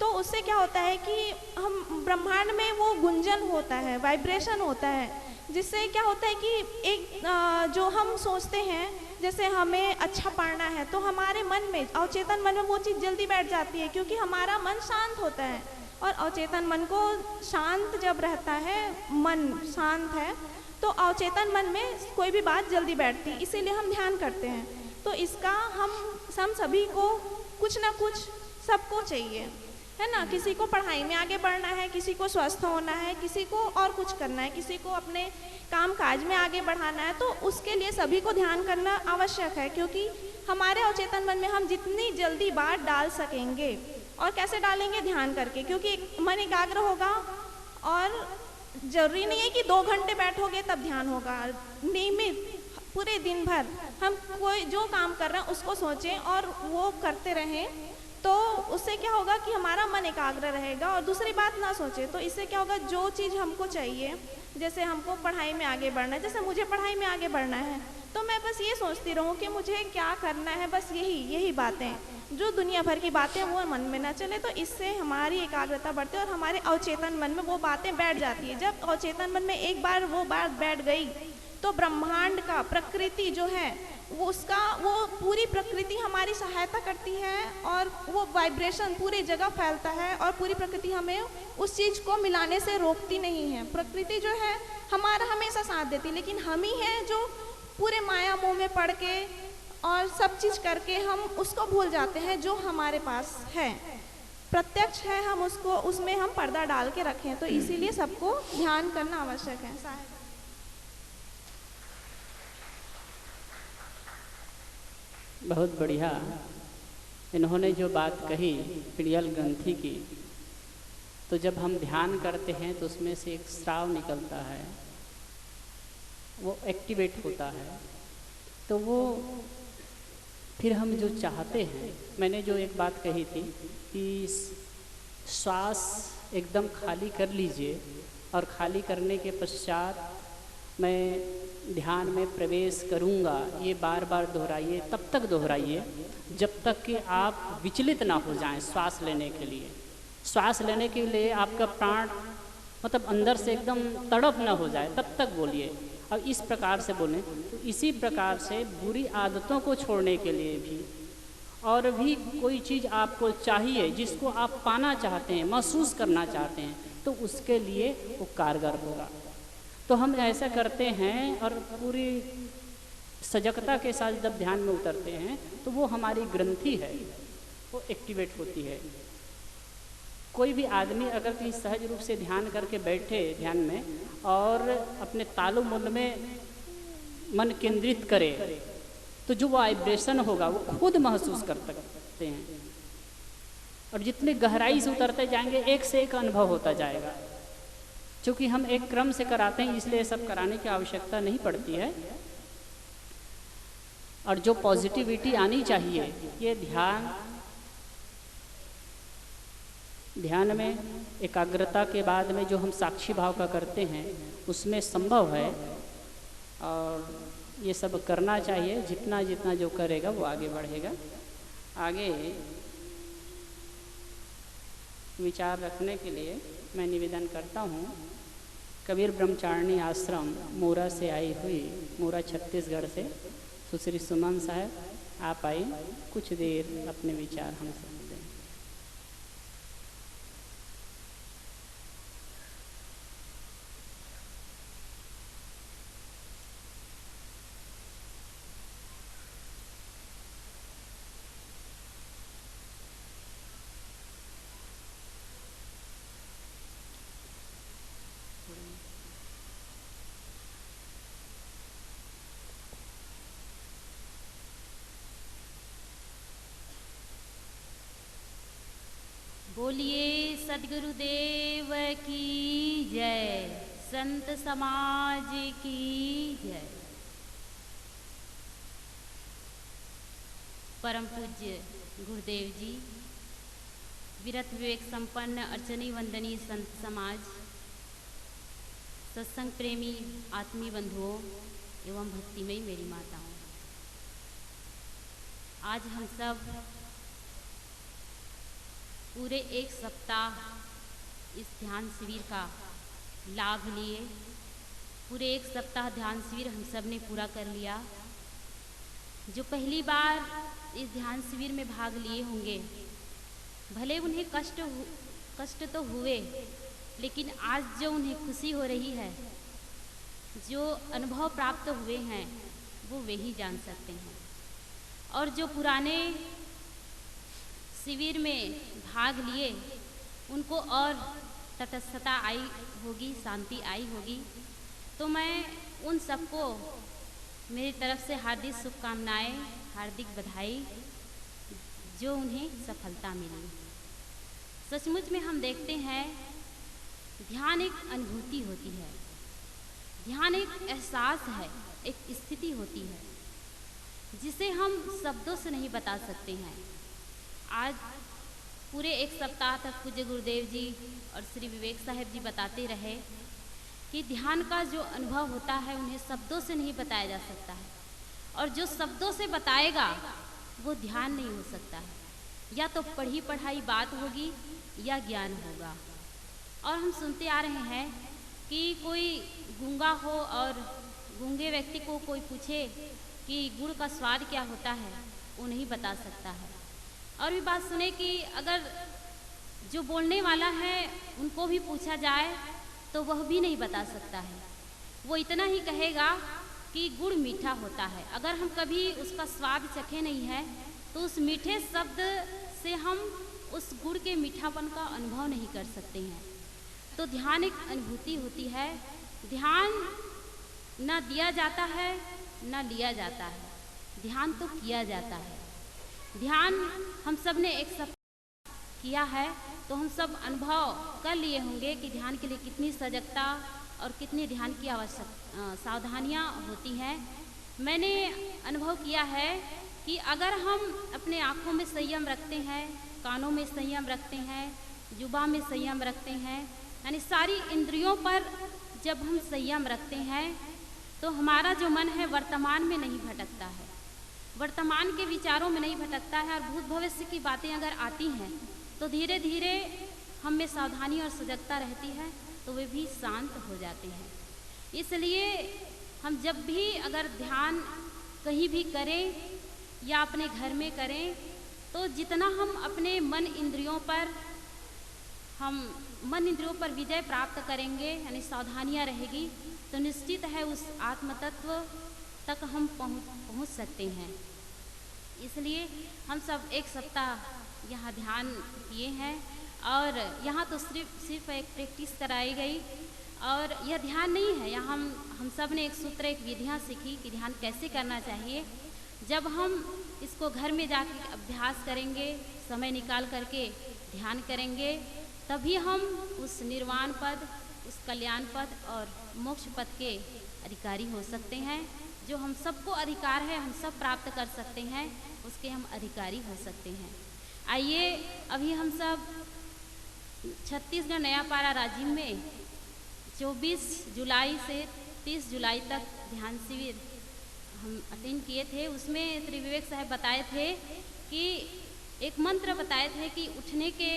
तो उससे क्या होता है कि हम ब्रह्मांड में वो गुंजन होता है, वाइब्रेशन होता है, जिससे क्या होता है कि एक जो हम सोचते हैं, जैसे हमें अच्छा पढ़ना है, तो हमारे मन में, अवचेतन मन में वो चीज़ जल्दी बैठ जाती है, क्योंकि हमारा मन शांत होता है। और अवचेतन मन को शांत जब रहता है, मन शांत है, तो अवचेतन मन में कोई भी बात जल्दी बैठती है। इसीलिए हम ध्यान करते हैं। तो इसका हम सभी को कुछ ना कुछ सबको चाहिए, है ना। किसी को पढ़ाई में आगे बढ़ना है, किसी को स्वस्थ होना है, किसी को और कुछ करना है, किसी को अपने काम काज में आगे बढ़ाना है। तो उसके लिए सभी को ध्यान करना आवश्यक है, क्योंकि हमारे अवचेतन मन में हम जितनी जल्दी बात डाल सकेंगे, और कैसे डालेंगे? ध्यान करके, क्योंकि मन एकाग्र होगा। और जरूरी नहीं है कि 2 घंटे बैठोगे तब ध्यान होगा। नियमित पूरे दिन भर हम कोई जो काम कर रहे हैं उसको सोचें और वो करते रहें, तो उससे क्या होगा कि हमारा मन एकाग्र रहेगा और दूसरी बात ना सोचे। तो इससे क्या होगा, जो चीज़ हमको चाहिए, जैसे हमको पढ़ाई में आगे बढ़ना है, जैसे मुझे पढ़ाई में आगे बढ़ना है, तो मैं बस ये सोचती रहूँ कि मुझे क्या करना है, बस यही बातें, जो दुनिया भर की बातें वो मन में ना चले। तो इससे हमारी एकाग्रता बढ़ती है और हमारे अवचेतन मन में वो बातें बैठ जाती है। जब अवचेतन मन में एक बार वो बात बैठ गई, तो ब्रह्मांड का, प्रकृति जो है वो पूरी प्रकृति हमारी सहायता करती है, और वो वाइब्रेशन पूरी जगह फैलता है, और पूरी प्रकृति हमें उस चीज़ को मिलाने से रोकती नहीं है। प्रकृति जो है हमारा हमेशा साथ देती, लेकिन हम ही हैं जो पूरे माया मोह में पड़ के और सब चीज़ करके हम उसको भूल जाते हैं जो हमारे पास है। प्रत्यक्ष है, हम उसको उसमें हम पर्दा डाल के रखें, तो इसीलिए सबको ध्यान करना आवश्यक है। साहब बहुत बढ़िया इन्होंने जो बात कही पीड़ियल ग्रंथि की, तो जब हम ध्यान करते हैं तो उसमें से एक स्राव निकलता है, वो एक्टिवेट होता है, तो वो फिर हम जो चाहते हैं, मैंने जो एक बात कही थी कि श्वास एकदम खाली कर लीजिए और खाली करने के पश्चात मैं ध्यान में प्रवेश करूंगा, ये बार बार दोहराइए, तब तक दोहराइए जब तक कि आप विचलित ना हो जाएं। श्वास लेने के लिए, श्वास लेने के लिए आपका प्राण मतलब अंदर से एकदम तड़प ना हो जाए, तब तक बोलिए। अब इस प्रकार से बोलें, तो इसी प्रकार से बुरी आदतों को छोड़ने के लिए भी और भी कोई चीज़ आपको चाहिए जिसको आप पाना चाहते हैं, महसूस करना चाहते हैं, तो उसके लिए वो कारगर होगा। तो हम ऐसा करते हैं और पूरी सजगता के साथ जब ध्यान में उतरते हैं तो वो हमारी ग्रंथि है, वो एक्टिवेट होती है। कोई भी आदमी अगर कहीं सहज रूप से ध्यान करके बैठे ध्यान में और अपने तालु मूल में मन केंद्रित करे, तो जो वाइब्रेशन होगा वो खुद महसूस कर सकते हैं, और जितने गहराई से उतरते जाएंगे एक से एक अनुभव होता जाएगा। क्योंकि हम एक क्रम से कराते हैं इसलिए सब कराने की आवश्यकता नहीं पड़ती है। और जो पॉजिटिविटी आनी चाहिए ये ध्यान में एकाग्रता के बाद में जो हम साक्षी भाव का करते हैं उसमें संभव है, और ये सब करना चाहिए। जितना जितना जो करेगा वो आगे बढ़ेगा। आगे विचार रखने के लिए मैं निवेदन करता हूँ, कबीर ब्रह्मचारिणी आश्रम मोरा से आई हुई, मोरा छत्तीसगढ़ से सुश्री सुमन साहब, आप आई, कुछ देर अपने विचार हम सुनते हैं। बोलिए सद्गुरुदेव की जय, संत समाज की जय। परम पूज्य गुरुदेव जी, विरत विवेक संपन्न अर्चनी वंदनीय संत समाज, सत्संग प्रेमी आत्मी बंधुओं एवं भक्तिमयी मेरी माताओं, आज हम सब पूरे एक सप्ताह इस ध्यान शिविर का लाभ लिए। पूरे एक सप्ताह ध्यान शिविर हम सब ने पूरा कर लिया। जो पहली बार इस ध्यान शिविर में भाग लिए होंगे, भले उन्हें कष्ट तो हुए, लेकिन आज जो उन्हें खुशी हो रही है, जो अनुभव प्राप्त हुए हैं, वो वे ही जान सकते हैं। और जो पुराने शिविर में भाग लिए उनको और तटस्थता आई होगी, शांति आई होगी। तो मैं उन सबको मेरी तरफ से हार्दिक शुभकामनाएं, हार्दिक बधाई, जो उन्हें सफलता मिली। सचमुच में हम देखते हैं ध्यान एक अनुभूति होती है, ध्यान एक एहसास है, एक स्थिति होती है जिसे हम शब्दों से नहीं बता सकते हैं। आज पूरे एक सप्ताह तक पूज्य गुरुदेव जी और श्री विवेक साहब जी बताते रहे कि ध्यान का जो अनुभव होता है उन्हें शब्दों से नहीं बताया जा सकता है, और जो शब्दों से बताएगा वो ध्यान नहीं हो सकता है। या तो पढ़ी पढ़ाई बात होगी या ज्ञान होगा। और हम सुनते आ रहे हैं कि कोई गूंगा हो और गूंगे व्यक्ति को कोई पूछे कि गुड़ का स्वाद क्या होता है, वो नहीं बता सकता है। और भी बात सुने कि अगर जो बोलने वाला है उनको भी पूछा जाए तो वह भी नहीं बता सकता है। वो इतना ही कहेगा कि गुड़ मीठा होता है। अगर हम कभी उसका स्वाद चखे नहीं है तो उस मीठे शब्द से हम उस गुड़ के मीठापन का अनुभव नहीं कर सकते हैं। तो ध्यान एक अनुभूति होती है। ध्यान ना दिया जाता है ना लिया जाता है, ध्यान तो किया जाता है। ध्यान हम सब ने एक सप्ताह किया है तो हम सब अनुभव कर लिए होंगे कि ध्यान के लिए कितनी सजगता और कितनी ध्यान की सावधानियाँ होती हैं। मैंने अनुभव किया है कि अगर हम अपने आँखों में संयम रखते हैं, कानों में संयम रखते हैं, जुबान में संयम रखते हैं, यानी सारी इंद्रियों पर जब हम संयम रखते हैं तो हमारा जो मन है वर्तमान में नहीं भटकता है, वर्तमान के विचारों में नहीं भटकता है। और भूत भविष्य की बातें अगर आती हैं तो धीरे धीरे हम में सावधानी और सजगता रहती है तो वे भी शांत हो जाते हैं। इसलिए हम जब भी अगर ध्यान कहीं भी करें या अपने घर में करें तो जितना हम अपने मन इंद्रियों पर विजय प्राप्त करेंगे, यानी सावधानियाँ रहेगी, तो निश्चित है उस आत्म तत्व तक हम पहुँच सकते हैं। इसलिए हम सब एक सप्ताह यहाँ ध्यान किए हैं और यहाँ तो सिर्फ एक प्रैक्टिस कराई गई। और यह ध्यान नहीं है, यहाँ हम सब ने एक सूत्र, एक विधियाँ सीखी कि ध्यान कैसे करना चाहिए। जब हम इसको घर में जाकर अभ्यास करेंगे, समय निकाल करके ध्यान करेंगे, तभी हम उस निर्वाण पद, उस कल्याण पद और मोक्ष पद के अधिकारी हो सकते हैं। जो हम सबको अधिकार है, हम सब प्राप्त कर सकते हैं, उसके हम अधिकारी हो सकते हैं। आइए अभी हम सब छत्तीसगढ़ नयापारा राजिम में 24 जुलाई से 30 जुलाई तक ध्यान शिविर हम अटेंड किए थे। उसमें त्रिविवेक साहब बताए थे कि एक मंत्र बताए थे कि उठने के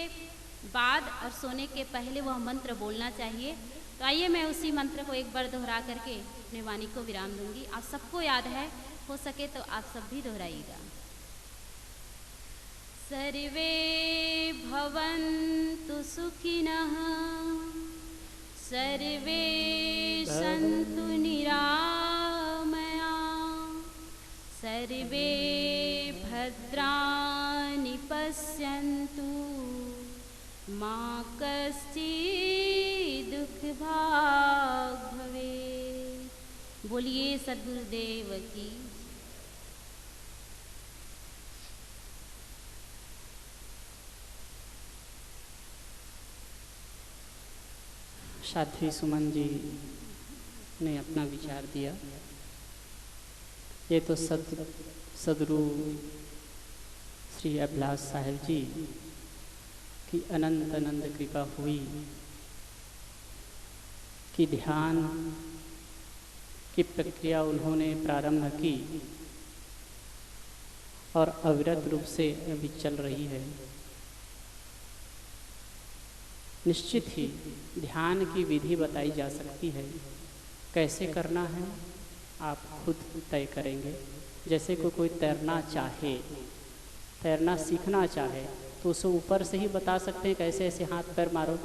बाद और सोने के पहले वह मंत्र बोलना चाहिए। तो आइए मैं उसी मंत्र को एक बार दोहरा करके अपने वाणी को विराम दूंगी। आप सबको याद है, हो सके तो आप सब भी दोहराइएगा। सर्वे भवन्तु सुखिनः, सर्वे सन्तु निरामया, सर्वे भद्राणि पश्यन्तु, मा कश्चित् दुःखभाग् भवेत्। बोलिए सद्गुरुदेव की। साध्वी सुमन जी ने अपना विचार दिया। ये तो सदगुरु श्री अभिलाष साहब जी की अनंत अनंत कृपा हुई कि ध्यान की प्रक्रिया उन्होंने प्रारंभ की और अविरत रूप से अभी चल रही है। निश्चित ही ध्यान की विधि बताई जा सकती है, कैसे करना है आप खुद तय करेंगे। जैसे कोई तैरना चाहे, तैरना सीखना चाहे तो उसे ऊपर से ही बता सकते हैं कैसे ऐसे हाथ पैर मारो,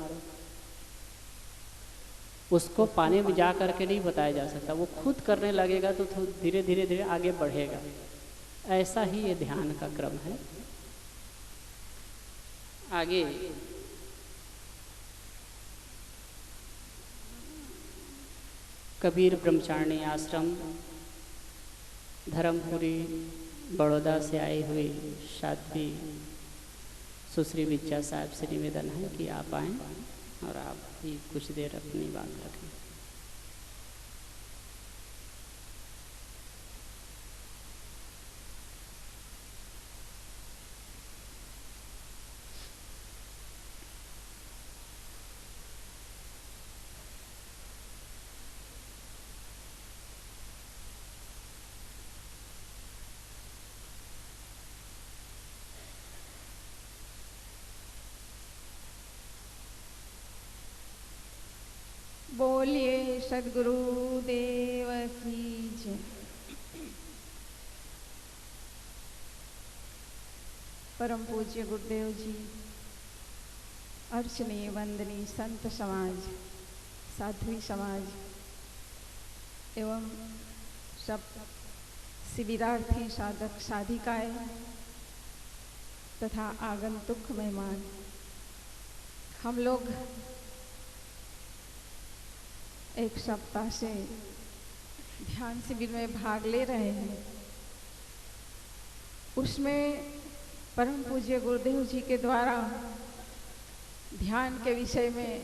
उसको पानी में जा करके नहीं बताया जा सकता। वो खुद करने लगेगा तो धीरे धीरे धीरे आगे बढ़ेगा। ऐसा ही ये ध्यान का क्रम है। आगे कबीर ब्रह्मचारिणी आश्रम धर्मपुरी बड़ौदा से आए हुए साध्वी सुश्री विद्या साहब से निवेदन है कि आप आएँ और आप भी कुछ देर अपनी बात रखें। बोलिए सद्गुरु देव की जय। परम पूज्य गुरुदेव जी, अर्चनीय वंदनीय संत समाज, साध्वी समाज एवं सब शिविरार्थी साधक साधिकाएं, तथा आगंतुक मेहमान, हम लोग एक सप्ताह से ध्यान शिविर में भाग ले रहे हैं। उसमें परम पूज्य गुरुदेव जी के द्वारा ध्यान के विषय में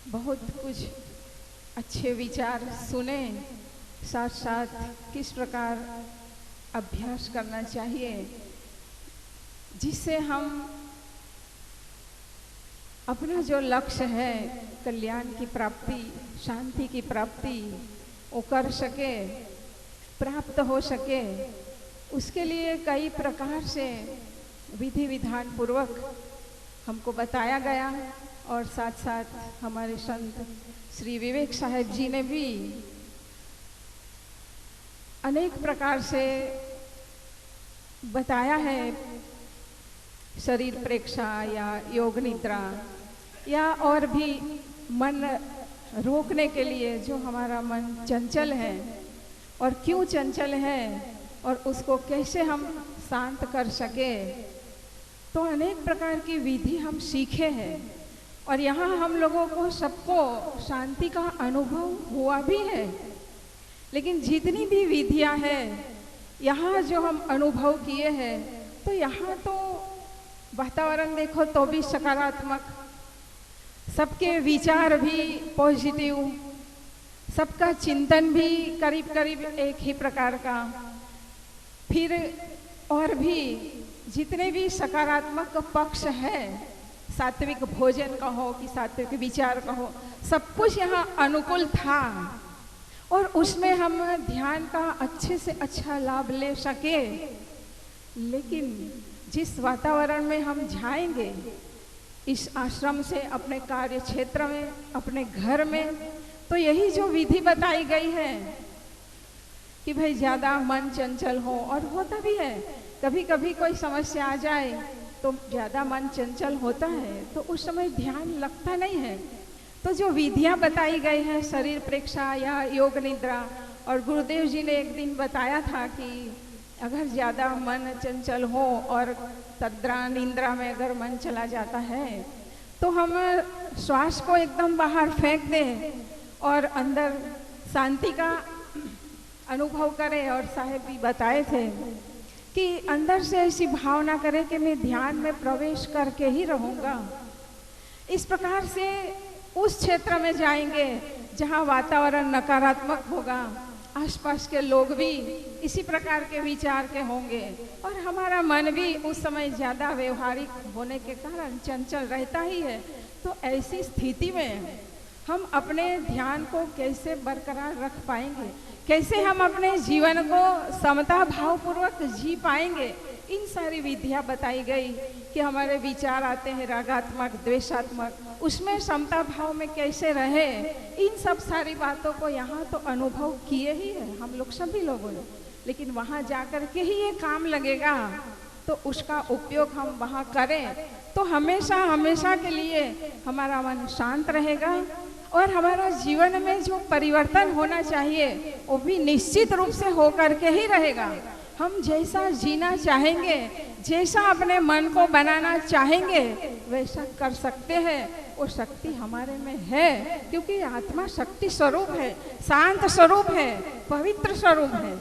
बहुत कुछ अच्छे विचार सुने, साथ साथ किस प्रकार अभ्यास करना चाहिए जिससे हम अपना जो लक्ष्य है कल्याण की प्राप्ति, शांति की प्राप्ति, वो कर सके, प्राप्त हो सके। उसके लिए कई प्रकार से विधि विधान पूर्वक हमको बताया गया और साथ साथ हमारे संत श्री विवेक साहेब जी ने भी अनेक प्रकार से बताया है। शरीर प्रेक्षा या योग निद्रा या और भी मन रोकने के लिए, जो हमारा मन चंचल है और क्यों चंचल है और उसको कैसे हम शांत कर सके, तो अनेक प्रकार की विधि हम सीखे हैं और यहाँ हम लोगों को सबको शांति का अनुभव हुआ भी है। लेकिन जितनी भी विधियाँ हैं यहाँ जो हम अनुभव किए हैं, तो यहाँ तो वातावरण देखो तो भी सकारात्मक, सबके विचार भी पॉजिटिव, सबका चिंतन भी करीब करीब एक ही प्रकार का, फिर और भी जितने भी सकारात्मक पक्ष है, सात्विक भोजन कहो कि सात्विक विचार कहो, सब कुछ यहाँ अनुकूल था और उसमें हम ध्यान का अच्छे से अच्छा लाभ ले सके। लेकिन जिस वातावरण में हम जाएंगे, इस आश्रम से अपने कार्य क्षेत्र में, अपने घर में, तो यही जो विधि बताई गई है कि भाई ज़्यादा मन चंचल हो, और होता भी है, कभी कभी कोई समस्या आ जाए तो ज़्यादा मन चंचल होता है तो उस समय ध्यान लगता नहीं है। तो जो विधियाँ बताई गई हैं, शरीर प्रेक्षा या योग निद्रा, और गुरुदेव जी ने एक दिन बताया था कि अगर ज़्यादा मन चंचल हो और तद्रा निंद्रा में अगर मन चला जाता है तो हम श्वास को एकदम बाहर फेंक दें और अंदर शांति का अनुभव करें। और साहेब भी बताए थे कि अंदर से ऐसी भावना करें कि मैं ध्यान में प्रवेश करके ही रहूँगा। इस प्रकार से उस क्षेत्र में जाएंगे जहाँ वातावरण नकारात्मक होगा, आसपास के लोग भी इसी प्रकार के विचार के होंगे और हमारा मन भी उस समय ज़्यादा व्यवहारिक होने के कारण चंचल रहता ही है। तो ऐसी स्थिति में हम अपने ध्यान को कैसे बरकरार रख पाएंगे, कैसे हम अपने जीवन को समता भावपूर्वक जी पाएंगे, इन सारी विधियाँ बताई गई कि हमारे विचार आते हैं रागात्मक, द्वेषात्मक, उसमें समता भाव में कैसे रहे। इन सब सारी बातों को यहाँ तो अनुभव किए ही है हम लोग, सभी लोगों ने, लेकिन वहाँ जाकर के ही ये काम लगेगा। तो उसका उपयोग हम वहाँ करें तो हमेशा हमेशा के लिए हमारा मन शांत रहेगा और हमारा जीवन में जो परिवर्तन होना चाहिए वो भी निश्चित रूप से होकर के ही रहेगा। हम जैसा जीना चाहेंगे, जैसा अपने मन को बनाना चाहेंगे, वैसा कर सकते हैं। वो शक्ति हमारे में है, क्योंकि आत्मा शक्ति स्वरूप है, शांत स्वरूप है, पवित्र स्वरूप है।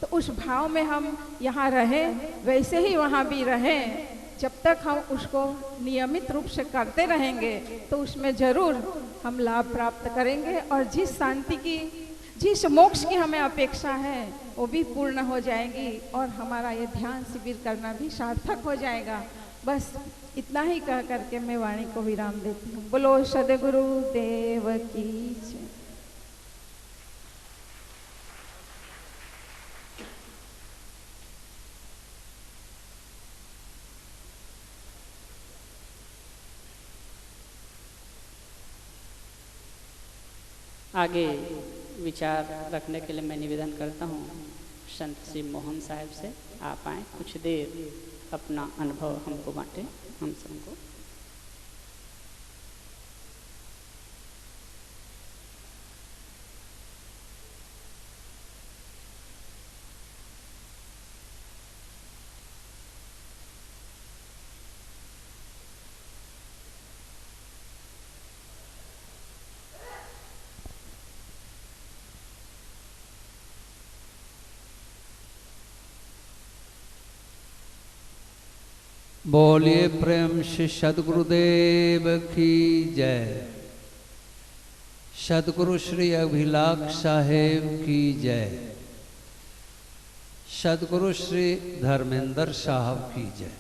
तो उस भाव में हम यहाँ रहें, वैसे ही वहाँ भी रहें। जब तक हम उसको नियमित रूप से करते रहेंगे तो उसमें जरूर हम लाभ प्राप्त करेंगे और जिस शांति की, जिस मोक्ष की हमें अपेक्षा है वो भी पूर्ण हो जाएगी और हमारा ये ध्यान शिविर करना भी सार्थक हो जाएगा। बस इतना ही कह करके मैं वाणी को विराम देती हूँ। बोलो सद्गुरु देव की जय। आगे विचार रखने के लिए मैं निवेदन करता हूँ संत श्री मोहन साहब से, आप आएँ, कुछ देर अपना अनुभव हमको बांटें, हम सबको। बोलिए प्रेम से सदगुरुदेव की जय। सदगुरु श्री अभिलाष साहेब की जय। सदगुरु श्री धर्मेंद्र साहब की जय।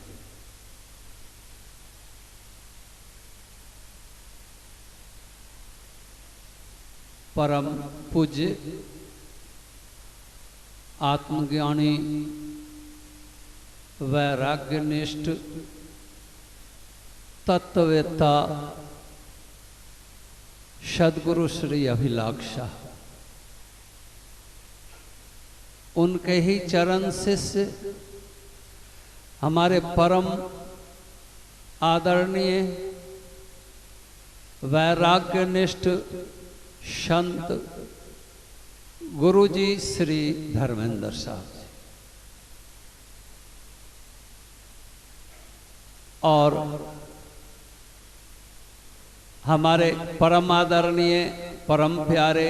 परम पूज्य आत्मज्ञानी वैराग्यनिष्ठ तत्ववेत्ता सदगुरु श्री अभिलाष साहब, उनके ही चरण शिष्य हमारे परम आदरणीय वैराग्यनिष्ठ संत गुरुजी श्री धर्मेंद्र साहब और हमारे परम आदरणीय परम प्यारे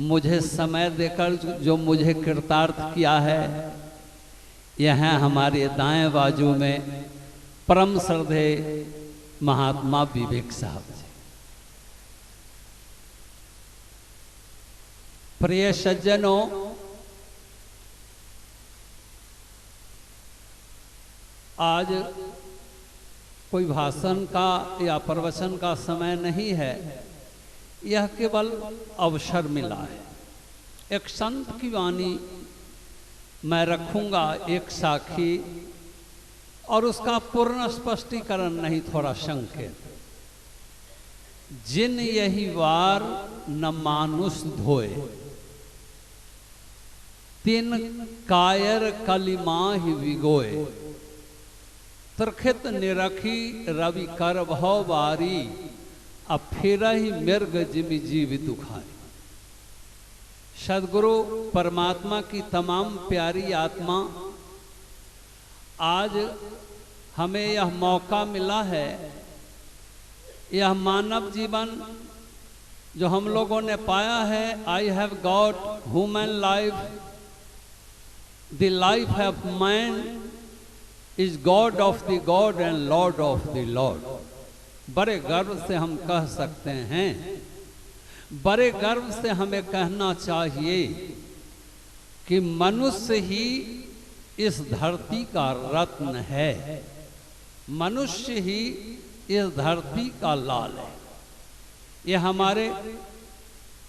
मुझे समय देकर जो मुझे कृतार्थ किया है, यह हमारे दाएं बाजू में परम श्रद्धेय महात्मा विवेक साहब जी। प्रिय सज्जनों, आज कोई भाषण का या प्रवचन का समय नहीं है, यह केवल अवसर मिला है। एक संत की वाणी मैं रखूंगा, एक साखी, और उसका पूर्ण स्पष्टीकरण नहीं, थोड़ा संकेत। जिन यही वार न मानुष धोए, तीन कायर कलिमाहि विगोए, तरखित निरखी रवि कर भव बारी, अब फिर ही मृग जिमि जीव दुखाई। सदगुरु परमात्मा की तमाम प्यारी आत्मा, आज हमें यह मौका मिला है, यह मानव जीवन जो हम लोगों ने पाया है, I have got human life, the life of man is God of the God and Lord of the Lord. बड़े गर्व से हम कह सकते हैं, बड़े गर्व से हमें कहना चाहिए कि मनुष्य ही इस धरती का रत्न है, मनुष्य ही इस धरती का लाल है। ये हमारे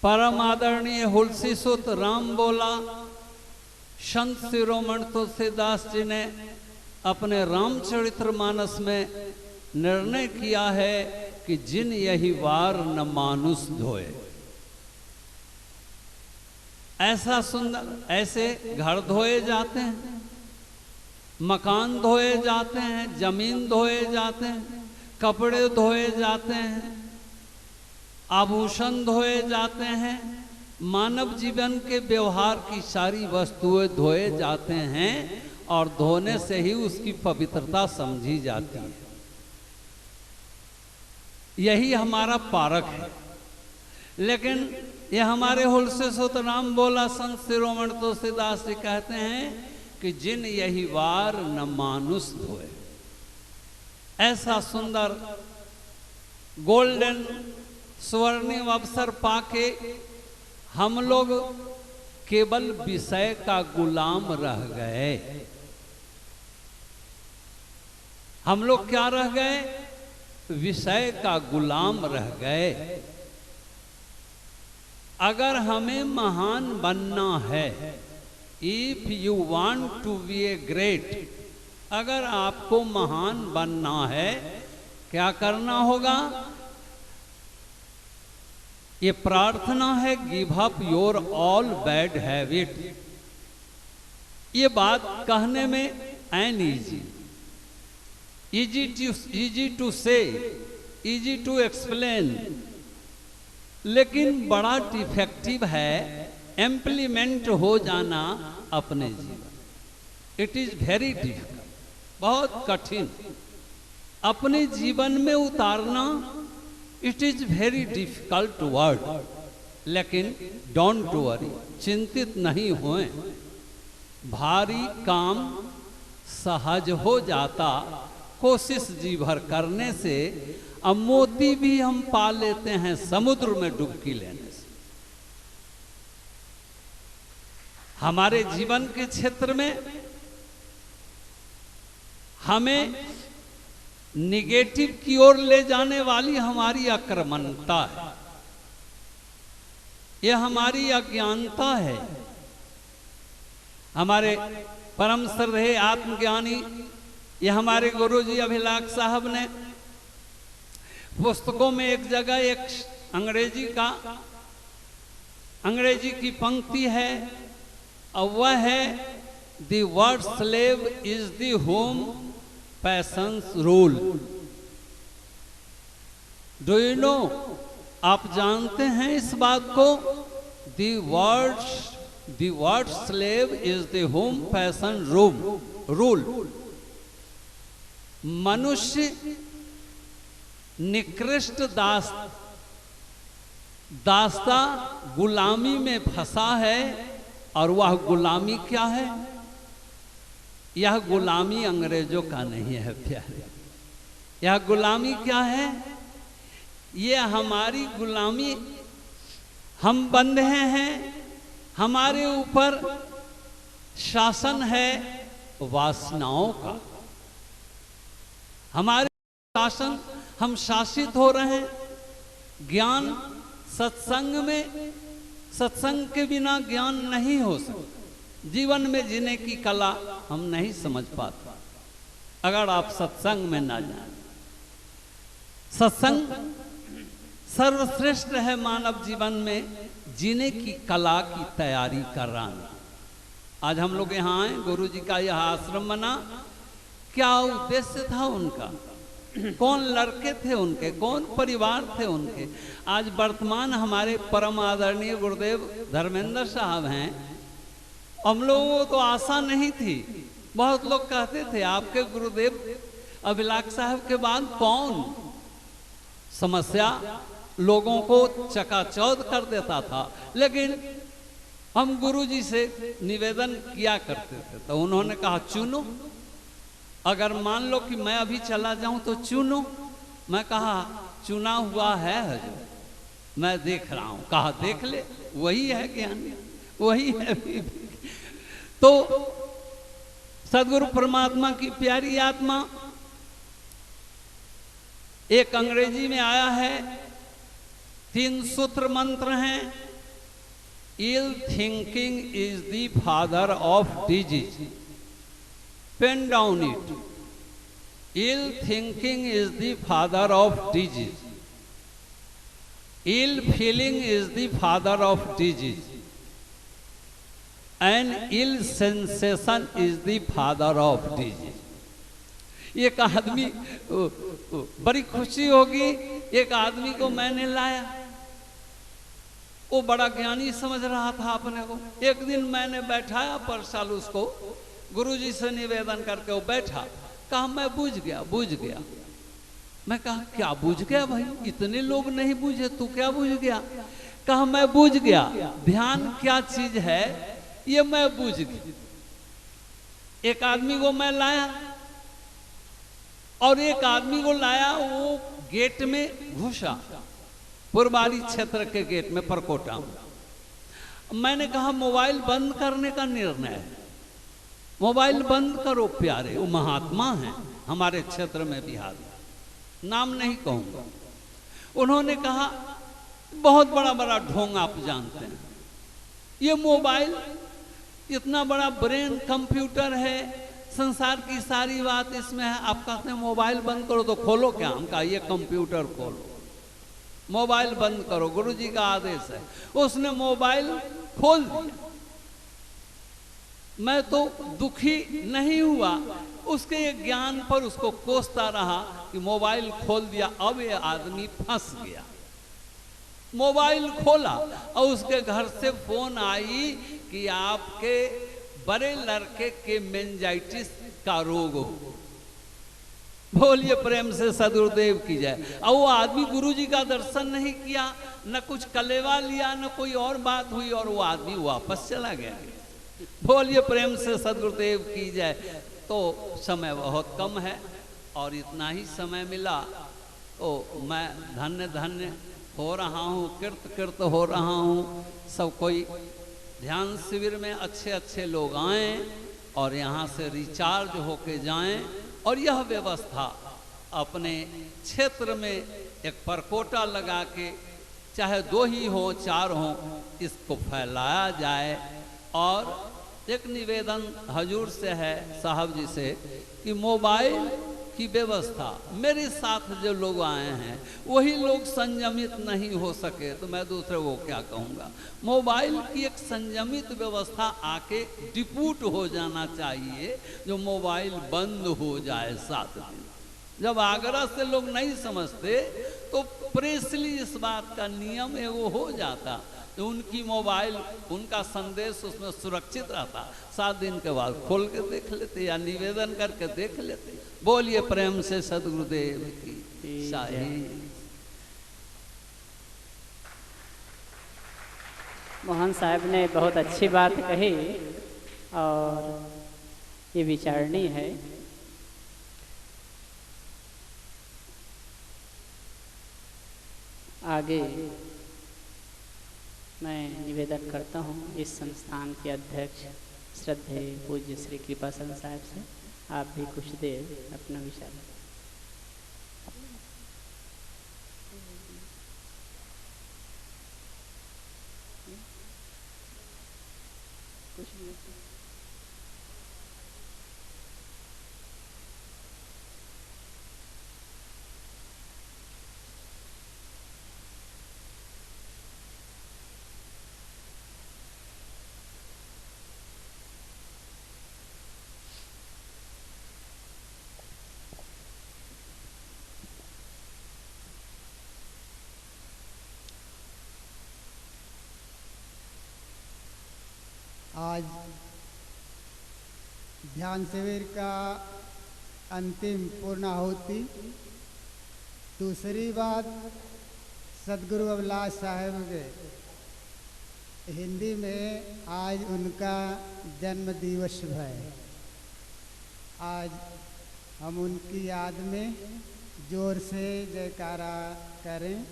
परम आदरणीय हुलसी सुत राम बोला संत शिरोमणि तुलसीदास जी ने अपने रामचरितमानस में निर्णय किया है कि जिन यही वार न मानुष धोए। ऐसा सुंदर, ऐसे घर धोए जाते हैं, मकान धोए जाते हैं, जमीन धोए जाते हैं, कपड़े धोए जाते हैं, आभूषण धोए जाते हैं, मानव जीवन के व्यवहार की सारी वस्तुएं धोए जाते हैं, और धोने से ही उसकी पवित्रता समझी जाती है। यही हमारा पारक है। लेकिन ये हमारे हुलसे सुत राम बोला संत शिरोमणि तुलसीदास जी कहते हैं कि जिन यही वार न मानुष धोए। ऐसा सुंदर गोल्डन स्वर्णिम अवसर पाके हम लोग केवल विषय का गुलाम रह गए। हम लोग क्या रह गए? विषय का गुलाम रह गए। अगर हमें महान बनना है, if you want to be a great, अगर आपको महान बनना है, क्या करना होगा? ये प्रार्थना है, give up your all bad habit. ये बात कहने में एन इजी टू से, इजी टू एक्सप्लेन, लेकिन बड़ा डिफेक्टिव है इम्प्लीमेंट हो जाना अपने जीवन। इट इज वेरी डिफिकल्ट, बहुत कठिन अपने जीवन में उतारना। It is very difficult word, लेकिन डोंट वरी, चिंतित नहीं होएं। भारी काम सहज हो जाता कोशिश जी भर करने से। अब मोती भी हम पा लेते हैं समुद्र में डुबकी लेने से। हमारे जीवन के क्षेत्र में हमें निगेटिव की ओर ले जाने वाली हमारी आक्रमणता है, यह हमारी अज्ञानता है। हमारे परम श्रद्धेय आत्मज्ञानी, यह हमारे गुरुजी अभिलाष साहब ने पुस्तकों में एक जगह एक अंग्रेजी की पंक्ति है, और वह है the word slave is the home patience rule. Do you know, आप जानते हैं इस बात को? The word slave is the home passion rule. मनुष्य निकृष्ट दास्ता गुलामी में फंसा है, और वह गुलामी क्या है? यह गुलामी अंग्रेजों का नहीं है प्यारे। यह गुलामी क्या है? यह हमारी गुलामी, हम बंधे हैं, हमारे ऊपर शासन है वासनाओं का। हमारे शासन, हम शासित हो रहे हैं। ज्ञान सत्संग के बिना ज्ञान नहीं हो सकता। जीवन में जीने की कला हम नहीं समझ पाते अगर आप सत्संग में ना जाएं। सत्संग सर्वश्रेष्ठ है मानव जीवन में जीने की कला की तैयारी कर रहा है। आज हम लोग यहाँ आए, गुरु जी का यह आश्रम बना, क्या उद्देश्य था उनका? कौन लड़के थे उनके, कौन परिवार थे उनके? आज वर्तमान हमारे परम आदरणीय गुरुदेव धर्मेंद्र साहब हैं। हम लोगों को तो आशा नहीं थी। बहुत लोग कहते थे आपके गुरुदेव अभिलाष साहब के बाद कौन समस्या लोगों को चकाचौंध कर देता था। लेकिन हम गुरु जी से निवेदन किया करते थे, तो उन्होंने कहा चुनो, अगर मान लो कि मैं अभी चला जाऊं तो चुनो। मैं कहा चुना हुआ है हजूर, मैं देख रहा हूं। कहा देख ले, वही है ज्ञानी, वही है। तो सदगुरु परमात्मा की प्यारी आत्मा, एक अंग्रेजी में आया है, 3 सूत्र मंत्र हैं। Ill thinking is the father of disease. Pen down it. Ill thinking is the father of disease. Ill feeling is the father of disease. And ill sensation is the father of disease. एक आदमी, बड़ी खुशी होगी, एक आदमी को मैंने लाया, वो बड़ा ज्ञानी समझ रहा था अपने को। एक दिन मैंने बैठाया पर साल उसको, गुरुजी से निवेदन करके वो बैठा, कहा मैं बुझ गया। मैं कहा क्या बुझ गया भाई, इतने लोग नहीं बुझे, तू क्या बुझ गया? कहा मैं बुझ गया, ध्यान क्या चीज है ये मैं बुझ गया। एक आदमी को मैं लाया, और एक आदमी को लाया, वो गेट में घुसा, पुरबारी क्षेत्र के गेट में, परकोटा में। मैंने कहा मोबाइल बंद करने का निर्णय है, मोबाइल बंद करो प्यारे। वो महात्मा हैं हमारे क्षेत्र में, बिहार में, नाम नहीं कहूंगा। उन्होंने कहा बहुत बड़ा ढोंग आप जानते हैं, ये मोबाइल इतना बड़ा ब्रेन कंप्यूटर है, संसार की सारी बात इसमें है। आप कहते हैं मोबाइल बंद करो, तो खोलो क्या? हम कहा ये कंप्यूटर खोलो, मोबाइल बंद करो, गुरुजी का आदेश है। उसने मोबाइल खोल दिया। मैं तो दुखी नहीं हुआ, उसके ज्ञान पर उसको कोसता रहा कि मोबाइल खोल दिया, अब ये आदमी फंस गया। मोबाइल खोला और उसके घर से फोन आई कि आपके बड़े लड़के के मेनिंजाइटिस का रोग हो। बोलिए प्रेम से सदगुरुदेव की जय। और वो आदमी गुरुजी का दर्शन नहीं किया, न कुछ कलेवा लिया, न कोई और बात हुई, और वो आदमी वापस चला गया। बोलिए प्रेम से सदगुरुदेव की जय। तो समय बहुत कम है और इतना ही समय मिला तो मैं धन्य धन्य हो रहा हूँ, कृत कृत हो रहा हूँ। सब कोई ध्यान शिविर में अच्छे अच्छे लोग आएं और यहाँ से रिचार्ज होके जाएं और यह व्यवस्था अपने क्षेत्र में एक परकोटा लगा के चाहे 2 ही हो 4 हो इसको फैलाया जाए। और एक निवेदन हजूर से है, साहब जी से, कि मोबाइल की व्यवस्था, मेरे साथ जो लोग आए हैं वही लोग संयमित नहीं हो सके तो मैं दूसरे को क्या कहूँगा। मोबाइल की एक संयमित व्यवस्था आके डिपूट हो जाना चाहिए, जो मोबाइल बंद हो जाए 7 दिन। जब आगरा से लोग नहीं समझते तो प्रेसली इस बात का नियम है वो हो जाता, तो उनकी मोबाइल, उनका संदेश उसमें सुरक्षित रहता। 7 दिन के बाद खोल के देख लेते या निवेदन करके देख लेते। बोलिए प्रेम से सदगुरुदेव की शाही। मोहन साहब ने बहुत अच्छी बात कही और ये विचारणीय है। आगे मैं निवेदन करता हूँ इस संस्थान के अध्यक्ष श्रद्धेय पूज्य श्री कृपाचंद साहब से, आप भी कुछ देर अपना विचार। आज ध्यान शिविर का अंतिम पूर्णाहुति। दूसरी बात, सदगुरु अभिलाष साहब के हिंदी में आज उनका जन्म दिवस है। आज हम उनकी याद में जोर से जयकारा करें।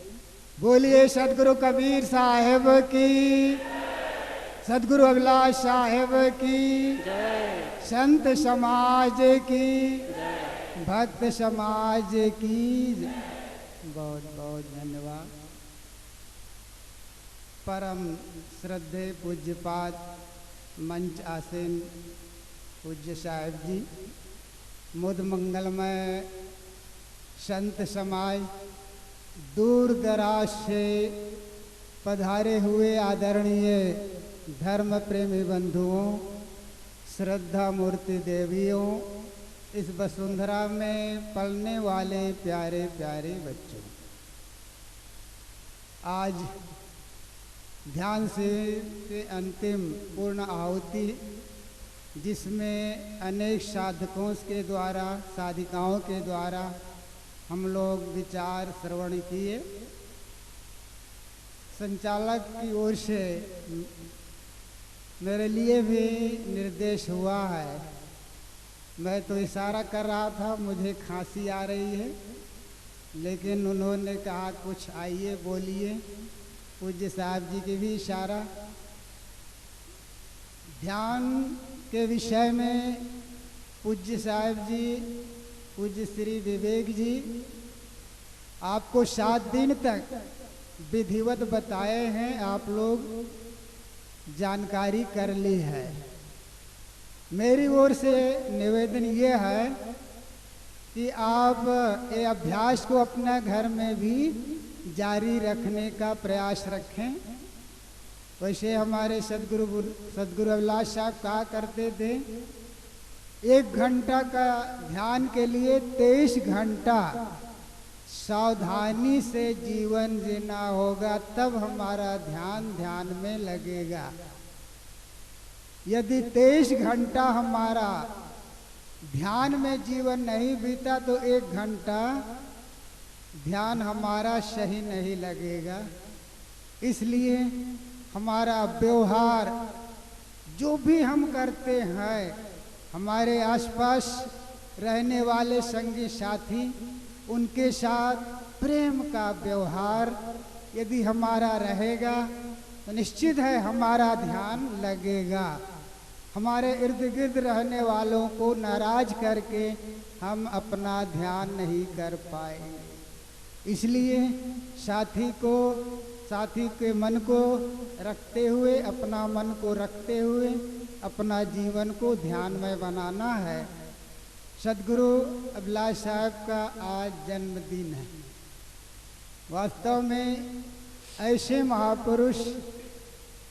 बोलिए सदगुरु कबीर साहब की, सदगुरु अभिलाष साहेब की, संत समाज की, भक्त समाज की बहुत बहुत धन्यवाद। परम श्रद्धेय पूज्यपाद मंच आसीन पूज्य साहेब जी, मुद मंगलमय संत समाज, दूर दराज से पधारे हुए आदरणीय धर्म प्रेमी बंधुओं, श्रद्धा मूर्ति देवियों, इस वसुंधरा में पलने वाले प्यारे प्यारे बच्चों, आज ध्यान शिविर के अंतिम पूर्ण आहुति, जिसमें अनेक साधकों के द्वारा, साधिकाओं के द्वारा हम लोग विचार श्रवण किए। संचालक की ओर से मेरे लिए भी निर्देश हुआ है। मैं तो इशारा कर रहा था, मुझे खांसी आ रही है, लेकिन उन्होंने कहा कुछ आइए बोलिए। पूज्य साहब जी की भी इशारा। ध्यान के विषय में पूज्य साहब जी, पूज्य श्री विवेक जी आपको 7 दिन तक विधिवत बताए हैं, आप लोग जानकारी कर ली है। मेरी ओर से निवेदन ये है कि आप ये अभ्यास को अपने घर में भी जारी रखने का प्रयास रखें। वैसे हमारे सदगुरु अभिलाष साहब कहा करते थे, 1 घंटा का ध्यान के लिए 23 घंटा सावधानी से जीवन जीना होगा, तब हमारा ध्यान में लगेगा। यदि 23 घंटा हमारा ध्यान में जीवन नहीं बीता तो 1 घंटा ध्यान हमारा सही नहीं लगेगा। इसलिए हमारा व्यवहार जो भी हम करते हैं, हमारे आसपास रहने वाले संगी साथी, उनके साथ प्रेम का व्यवहार यदि हमारा रहेगा तो निश्चित है हमारा ध्यान लगेगा। हमारे इर्द गिर्द रहने वालों को नाराज करके हम अपना ध्यान नहीं कर पाएंगे। इसलिए साथी के मन को रखते हुए, अपना मन को रखते हुए अपना जीवन को ध्यान में बनाना है। सदगुरु अभिलाष साहब का आज जन्मदिन है। वास्तव में ऐसे महापुरुष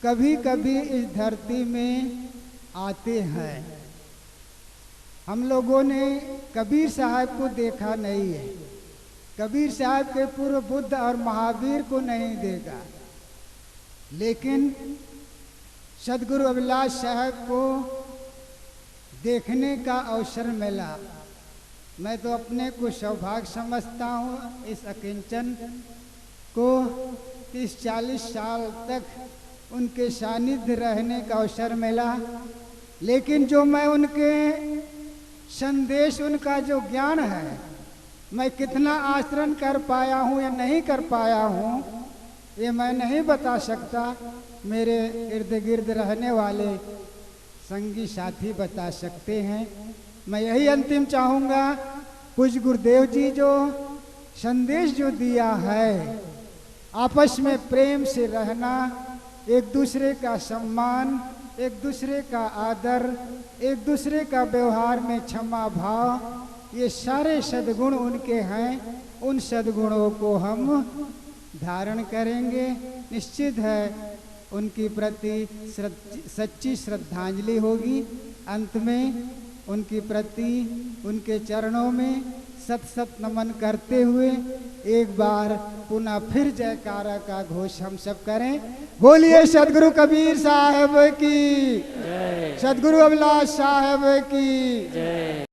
कभी कभी इस धरती में आते हैं। हम लोगों ने कबीर साहब को देखा नहीं है, कबीर साहब के पूर्व बुद्ध और महावीर को नहीं देखा, लेकिन सदगुरु अभिलाष साहब को देखने का अवसर मिला। मैं तो अपने को सौभाग्य समझता हूँ इस अकिंचन को 30-40 साल तक उनके सानिध्य रहने का अवसर मिला। लेकिन जो मैं उनके संदेश, उनका जो ज्ञान है, मैं कितना आचरण कर पाया हूँ या नहीं कर पाया हूँ ये मैं नहीं बता सकता। मेरे इर्द गिर्द रहने वाले संगी साथी बता सकते हैं। मैं यही अंतिम चाहूँगा, पूज्य गुरुदेव जी जो संदेश जो दिया है, आपस में प्रेम से रहना, एक दूसरे का सम्मान, एक दूसरे का आदर, एक दूसरे का व्यवहार में क्षमा भाव, ये सारे सद्गुण उनके हैं। उन सद्गुणों को हम धारण करेंगे। निश्चित है उनकी प्रति सच्ची श्रद्धांजलि होगी। अंत में उनकी प्रति, उनके चरणों में सत सत नमन करते हुए एक बार पुनः फिर जयकारा का घोष हम सब करें। बोलिए सदगुरु कबीर साहब की, सदगुरु अभिलाष साहब की।